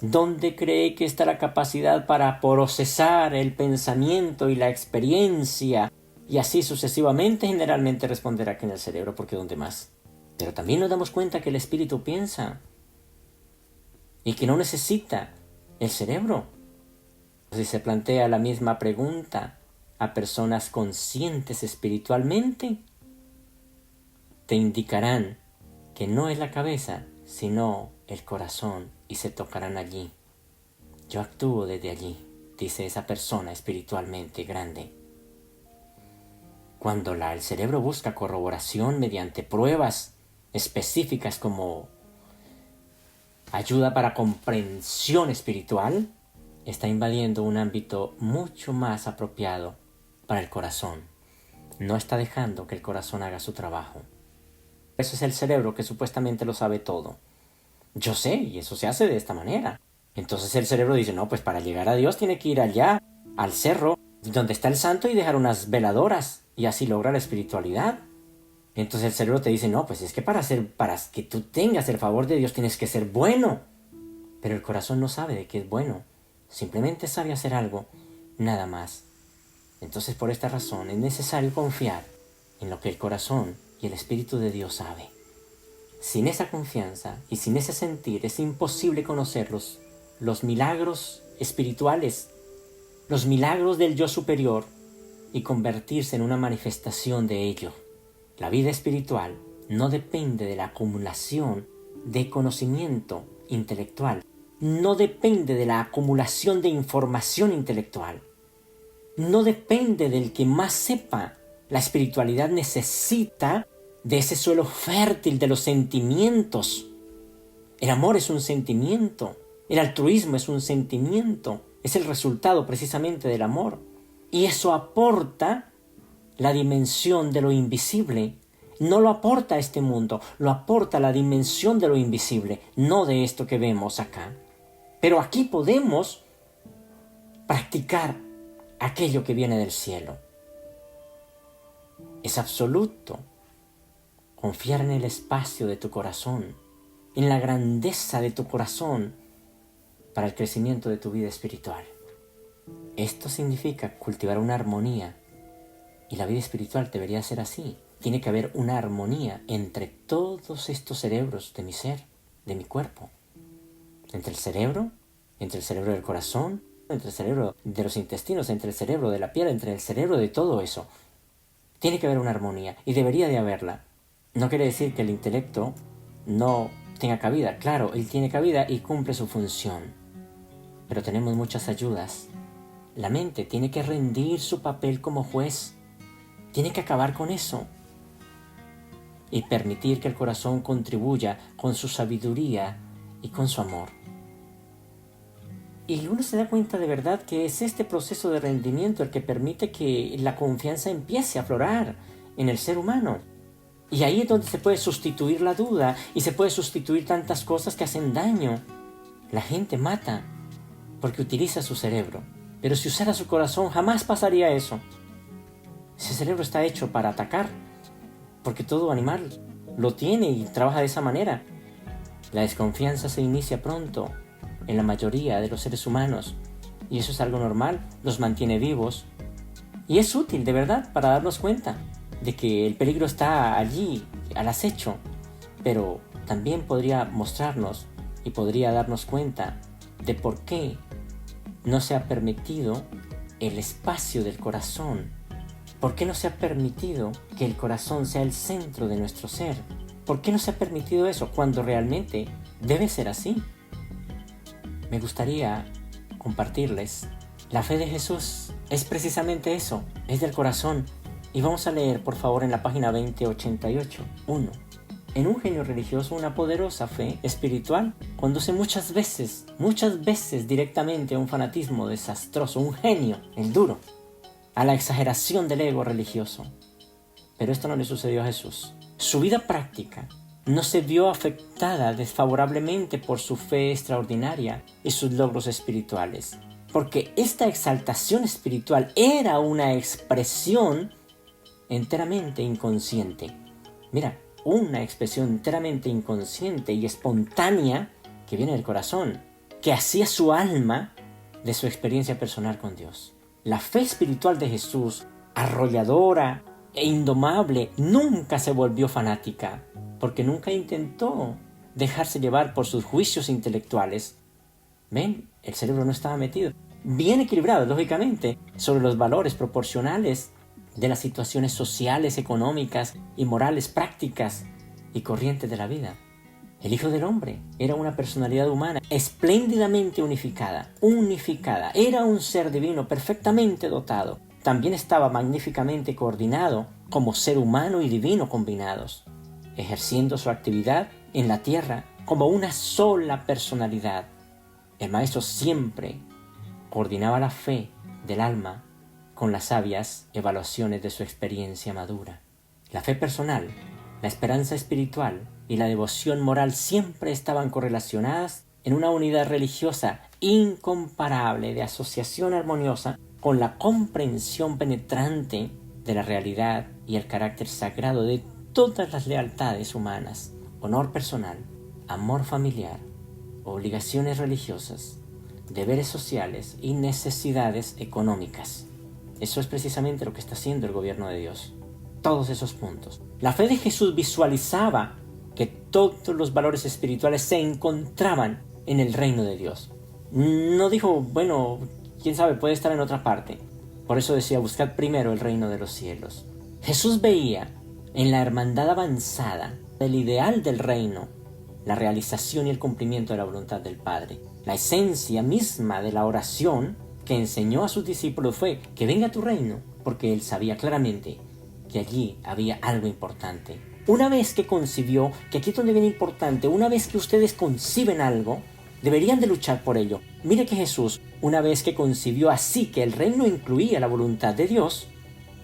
¿dónde cree que está la capacidad para procesar el pensamiento y la experiencia? Y así sucesivamente, generalmente responderá que en el cerebro, porque ¿dónde más? Pero también nos damos cuenta que el espíritu piensa y que no necesita el cerebro. Si se plantea la misma pregunta a personas conscientes espiritualmente, te indicarán que no es la cabeza, sino el corazón, y se tocarán allí. Yo actúo desde allí, dice esa persona espiritualmente grande. Cuando el cerebro busca corroboración mediante pruebas específicas como ayuda para comprensión espiritual, está invadiendo un ámbito mucho más apropiado para el corazón. No está dejando que el corazón haga su trabajo. Eso es el cerebro que supuestamente lo sabe todo. Yo sé, y eso se hace de esta manera. Entonces el cerebro dice, no, pues para llegar a Dios tiene que ir allá, al cerro, donde está el santo y dejar unas veladoras, y así logra la espiritualidad. Entonces el cerebro te dice, no, pues es que para que tú tengas el favor de Dios tienes que ser bueno. Pero el corazón no sabe de qué es bueno. Simplemente sabe hacer algo, nada más. Entonces por esta razón es necesario confiar en lo que el corazón y el Espíritu de Dios sabe. Sin esa confianza y sin ese sentir es imposible conocer los milagros espirituales, los milagros del yo superior y convertirse en una manifestación de ello. La vida espiritual no depende de la acumulación de conocimiento intelectual, no depende de la acumulación de información intelectual, no depende del que más sepa. La espiritualidad necesita de ese suelo fértil de los sentimientos. El amor es un sentimiento. El altruismo es un sentimiento, es el resultado precisamente del amor. Y eso aporta la dimensión de lo invisible. No lo aporta este mundo, lo aporta la dimensión de lo invisible, no de esto que vemos acá. Pero aquí podemos practicar aquello que viene del cielo. Es absoluto. Confiar en el espacio de tu corazón, en la grandeza de tu corazón para el crecimiento de tu vida espiritual. Esto significa cultivar una armonía, y la vida espiritual debería ser así. Tiene que haber una armonía entre todos estos cerebros de mi ser, de mi cuerpo. Entre el cerebro del corazón, entre el cerebro de los intestinos, entre el cerebro de la piel, entre el cerebro de todo eso. Tiene que haber una armonía, y debería de haberla. No quiere decir que el intelecto no tenga cabida. Claro, él tiene cabida y cumple su función. Pero tenemos muchas ayudas. La mente tiene que rendir su papel como juez. Tiene que acabar con eso. Y permitir que el corazón contribuya con su sabiduría y con su amor. Y uno se da cuenta de verdad que es este proceso de rendimiento el que permite que la confianza empiece a aflorar en el ser humano. Y ahí es donde se puede sustituir la duda y se puede sustituir tantas cosas que hacen daño. La gente mata porque utiliza su cerebro. Pero si usara su corazón jamás pasaría eso. Ese cerebro está hecho para atacar, porque todo animal lo tiene y trabaja de esa manera. La desconfianza se inicia pronto en la mayoría de los seres humanos, y eso es algo normal, los mantiene vivos. Y es útil, de verdad, para darnos cuenta de que el peligro está allí, al acecho, pero también podría mostrarnos y podría darnos cuenta de por qué no se ha permitido el espacio del corazón. ¿Por qué no se ha permitido que el corazón sea el centro de nuestro ser? ¿Por qué no se ha permitido eso cuando realmente debe ser así? Me gustaría compartirles. La fe de Jesús es precisamente eso, es del corazón. Y vamos a leer, por favor, en la página 2088, 1. En un genio religioso, una poderosa fe espiritual conduce muchas veces directamente a un fanatismo desastroso, un genio, el duro, a la exageración del ego religioso. Pero esto no le sucedió a Jesús. Su vida práctica no se vio afectada desfavorablemente por su fe extraordinaria y sus logros espirituales, porque esta exaltación espiritual era una expresión enteramente inconsciente. Mira, una expresión enteramente inconsciente y espontánea que viene del corazón, que hacía su alma de su experiencia personal con Dios. La fe espiritual de Jesús, arrolladora e indomable, nunca se volvió fanática, porque nunca intentó dejarse llevar por sus juicios intelectuales. ¿Ven? El cerebro no estaba metido. Bien equilibrado, lógicamente, sobre los valores proporcionales de las situaciones sociales, económicas y morales prácticas y corrientes de la vida. El Hijo del Hombre era una personalidad humana espléndidamente unificada, era un ser divino perfectamente dotado. También estaba magníficamente coordinado como ser humano y divino combinados, ejerciendo su actividad en la tierra como una sola personalidad. El Maestro siempre coordinaba la fe del alma con las sabias evaluaciones de su experiencia madura. La fe personal, la esperanza espiritual y la devoción moral siempre estaban correlacionadas en una unidad religiosa incomparable de asociación armoniosa con la comprensión penetrante de la realidad y el carácter sagrado de todas las lealtades humanas, honor personal, amor familiar, obligaciones religiosas, deberes sociales y necesidades económicas. Eso es precisamente lo que está haciendo el gobierno de Dios. Todos esos puntos. La fe de Jesús visualizaba que todos los valores espirituales se encontraban en el reino de Dios. No dijo, bueno, quién sabe, puede estar en otra parte. Por eso decía, buscad primero el reino de los cielos. Jesús veía en la hermandad avanzada del ideal del reino la realización y el cumplimiento de la voluntad del Padre. La esencia misma de la oración que enseñó a sus discípulos fue que venga tu reino, porque él sabía claramente que allí había algo importante. Una vez que concibió, que aquí es donde viene importante, una vez que ustedes conciben algo, Deberían de luchar por ello. Mire que Jesús, una vez que concibió así que el reino incluía la voluntad de Dios,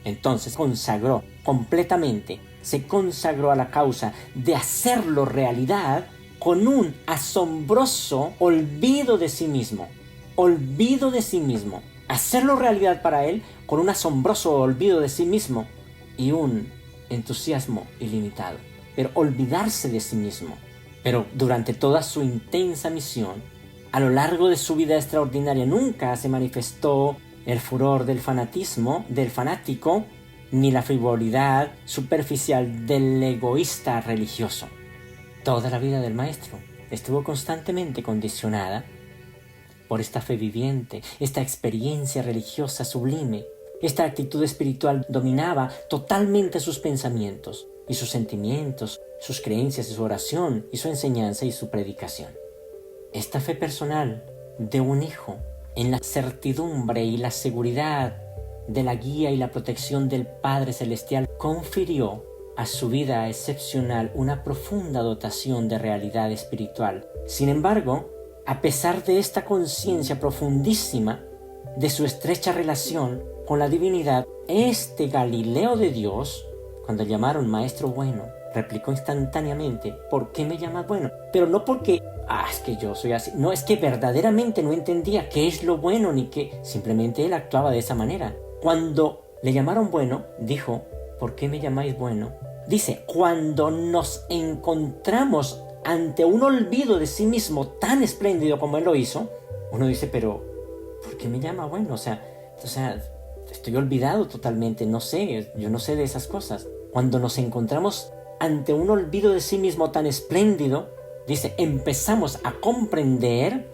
entonces consagró completamente, se consagró a la causa de hacerlo realidad con un asombroso olvido de sí mismo. Olvido de sí mismo. Hacerlo realidad para él con un asombroso olvido de sí mismo y un entusiasmo ilimitado. Pero olvidarse de sí mismo. Pero durante toda su intensa misión, a lo largo de su vida extraordinaria, nunca se manifestó el furor del fanatismo, del fanático, ni la frivolidad superficial del egoísta religioso. Toda la vida del maestro estuvo constantemente condicionada por esta fe viviente, esta experiencia religiosa sublime. Esta actitud espiritual dominaba totalmente sus pensamientos y sus sentimientos, sus creencias y su oración y su enseñanza y su predicación. Esta fe personal de un hijo en la certidumbre y la seguridad de la guía y la protección del Padre Celestial confirió a su vida excepcional una profunda dotación de realidad espiritual. Sin embargo, a pesar de esta conciencia profundísima de su estrecha relación con la divinidad, este Galileo de Dios, cuando llamaron maestro bueno, replicó instantáneamente: ¿por qué me llamas bueno? Pero no porque, es que yo soy así. No, es que verdaderamente no entendía qué es lo bueno ni qué. Simplemente él actuaba de esa manera. Cuando le llamaron bueno, dijo: ¿por qué me llamáis bueno? Dice, cuando nos encontramos ante un olvido de sí mismo tan espléndido como él lo hizo, uno dice, pero ¿por qué me llama bueno? O sea, estoy olvidado totalmente, no sé, yo no sé de esas cosas. Cuando nos encontramos ante un olvido de sí mismo tan espléndido, dice, empezamos a comprender.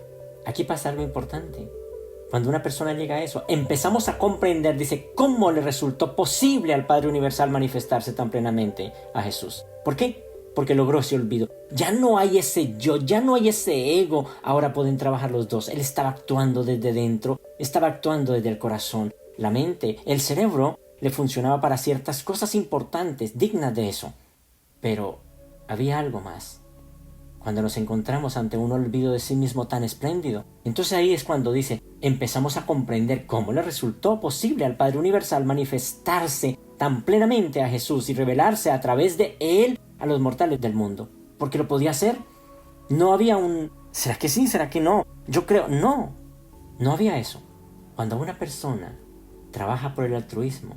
Aquí pasa algo importante. Cuando una persona llega a eso, empezamos a comprender, dice, cómo le resultó posible al Padre Universal manifestarse tan plenamente a Jesús. ¿Por qué? Porque logró ese olvido. Ya no hay ese yo, ya no hay ese ego. Ahora pueden trabajar los dos. Él estaba actuando desde dentro, estaba actuando desde el corazón. La mente, el cerebro, le funcionaba para ciertas cosas importantes, dignas de eso. Pero había algo más. Cuando nos encontramos ante un olvido de sí mismo tan espléndido, entonces ahí es cuando dice, empezamos a comprender cómo le resultó posible al Padre Universal manifestarse tan plenamente a Jesús y revelarse a través de él a los mortales del mundo. Porque lo podía hacer. No había un, ¿será que sí? ¿Será que no? Yo creo, no había eso. Cuando una persona trabaja por el altruismo,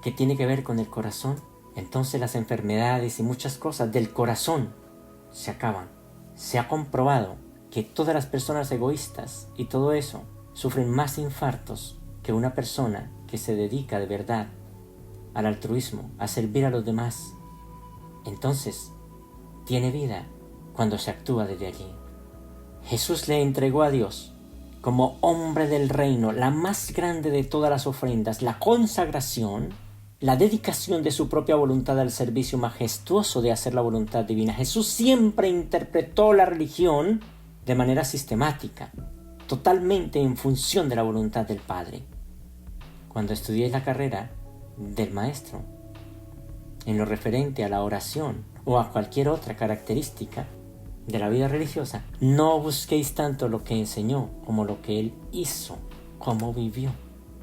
que tiene que ver con el corazón, entonces las enfermedades y muchas cosas del corazón se acaban. Se ha comprobado que todas las personas egoístas y todo eso sufren más infartos que una persona que se dedica de verdad al altruismo, a servir a los demás. Entonces, tiene vida cuando se actúa desde allí. Jesús le entregó a Dios, como hombre del reino, la más grande de todas las ofrendas, la consagración, la dedicación de su propia voluntad al servicio majestuoso de hacer la voluntad divina. Jesús siempre interpretó la religión de manera sistemática, totalmente en función de la voluntad del Padre. Cuando estudiéis la carrera del Maestro, en lo referente a la oración o a cualquier otra característica de la vida religiosa, no busquéis tanto lo que enseñó como lo que él hizo, cómo vivió.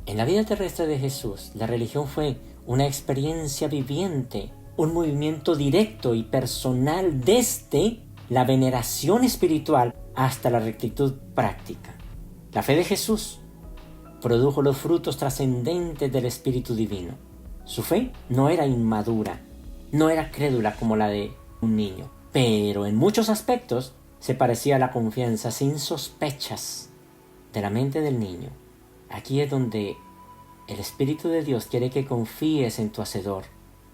En la vida terrestre de Jesús, la religión fue una experiencia viviente, un movimiento directo y personal desde la veneración espiritual hasta la rectitud práctica. La fe de Jesús produjo los frutos trascendentes del Espíritu Divino. Su fe no era inmadura, no era crédula como la de un niño, pero en muchos aspectos se parecía a la confianza sin sospechas de la mente del niño. Aquí es donde el Espíritu de Dios quiere que confíes en tu Hacedor,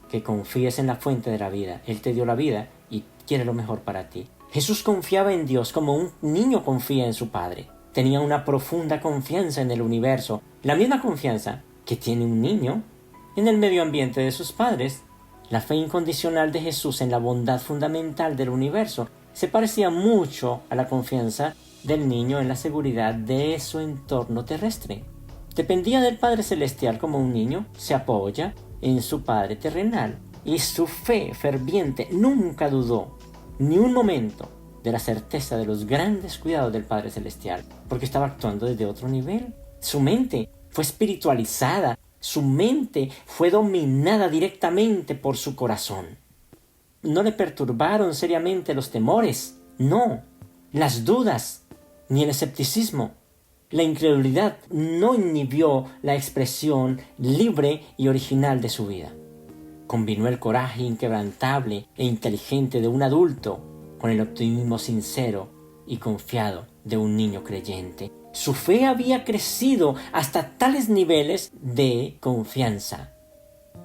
que confíes en la fuente de la vida. Él te dio la vida y quiere lo mejor para ti. Jesús confiaba en Dios como un niño confía en su padre. Tenía una profunda confianza en el universo, la misma confianza que tiene un niño en el medio ambiente de sus padres. La fe incondicional de Jesús en la bondad fundamental del universo se parecía mucho a la confianza del niño en la seguridad de su entorno terrestre. Dependía del Padre Celestial como un niño se apoya en su Padre terrenal, y su fe ferviente nunca dudó ni un momento de la certeza de los grandes cuidados del Padre Celestial, porque estaba actuando desde otro nivel. Su mente fue espiritualizada, su mente fue dominada directamente por su corazón. No le perturbaron seriamente los temores, no, las dudas, ni el escepticismo. La incredulidad no inhibió la expresión libre y original de su vida. Combinó el coraje inquebrantable e inteligente de un adulto con el optimismo sincero y confiado de un niño creyente. Su fe había crecido hasta tales niveles de confianza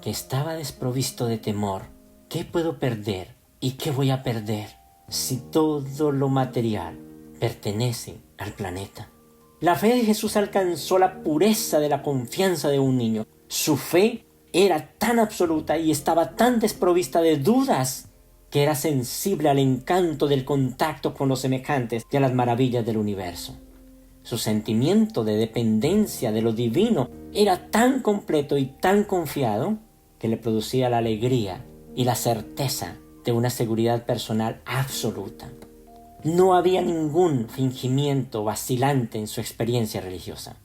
que estaba desprovisto de temor. ¿Qué puedo perder y qué voy a perder si todo lo material pertenece al planeta? La fe de Jesús alcanzó la pureza de la confianza de un niño. Su fe era tan absoluta y estaba tan desprovista de dudas que era sensible al encanto del contacto con los semejantes y a las maravillas del universo. Su sentimiento de dependencia de lo divino era tan completo y tan confiado que le producía la alegría y la certeza de una seguridad personal absoluta. No había ningún fingimiento vacilante en su experiencia religiosa.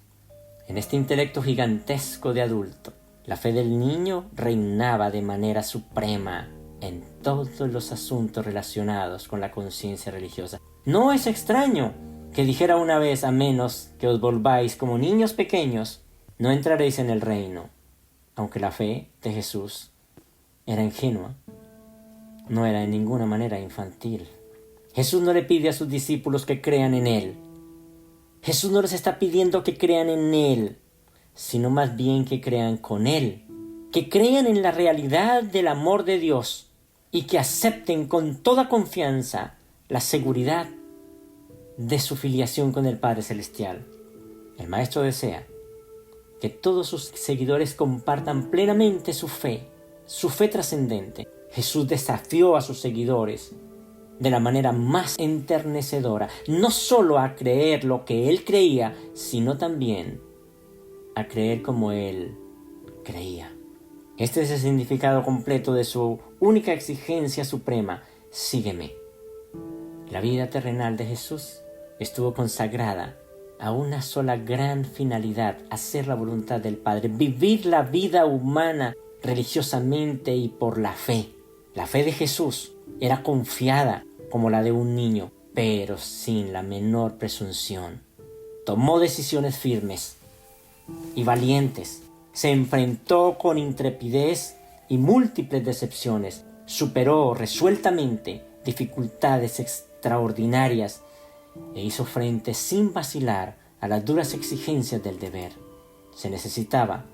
En este intelecto gigantesco de adulto, la fe del niño reinaba de manera suprema en todos los asuntos relacionados con la conciencia religiosa. No es extraño que dijera una vez: a menos que os volváis como niños pequeños, no entraréis en el reino. Aunque la fe de Jesús era ingenua, no era en ninguna manera infantil. Jesús no le pide a sus discípulos que crean en Él. Jesús no les está pidiendo que crean en Él, sino más bien que crean con Él, que crean en la realidad del amor de Dios y que acepten con toda confianza la seguridad de su filiación con el Padre Celestial. El Maestro desea que todos sus seguidores compartan plenamente su fe trascendente. Jesús desafió a sus seguidores de la manera más enternecedora, no solo a creer lo que Él creía, sino también a creer como Él creía. Este es el significado completo de su única exigencia suprema: sígueme. La vida terrenal de Jesús estuvo consagrada a una sola gran finalidad: hacer la voluntad del Padre, vivir la vida humana religiosamente y por la fe. La fe de Jesús era confiada como la de un niño, pero sin la menor presunción. Tomó decisiones firmes y valientes. Se enfrentó con intrepidez y múltiples decepciones. Superó resueltamente dificultades extraordinarias e hizo frente sin vacilar a las duras exigencias del deber. Se necesitaba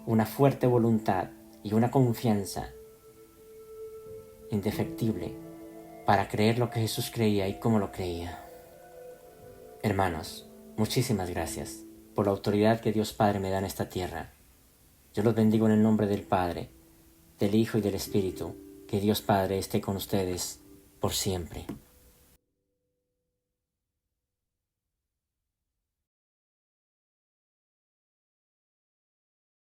una fuerte voluntad y una confianza indefectible para creer lo que Jesús creía y cómo lo creía. Hermanos, muchísimas gracias por la autoridad que Dios Padre me da en esta tierra. Yo los bendigo en el nombre del Padre, del Hijo y del Espíritu. Que Dios Padre esté con ustedes por siempre.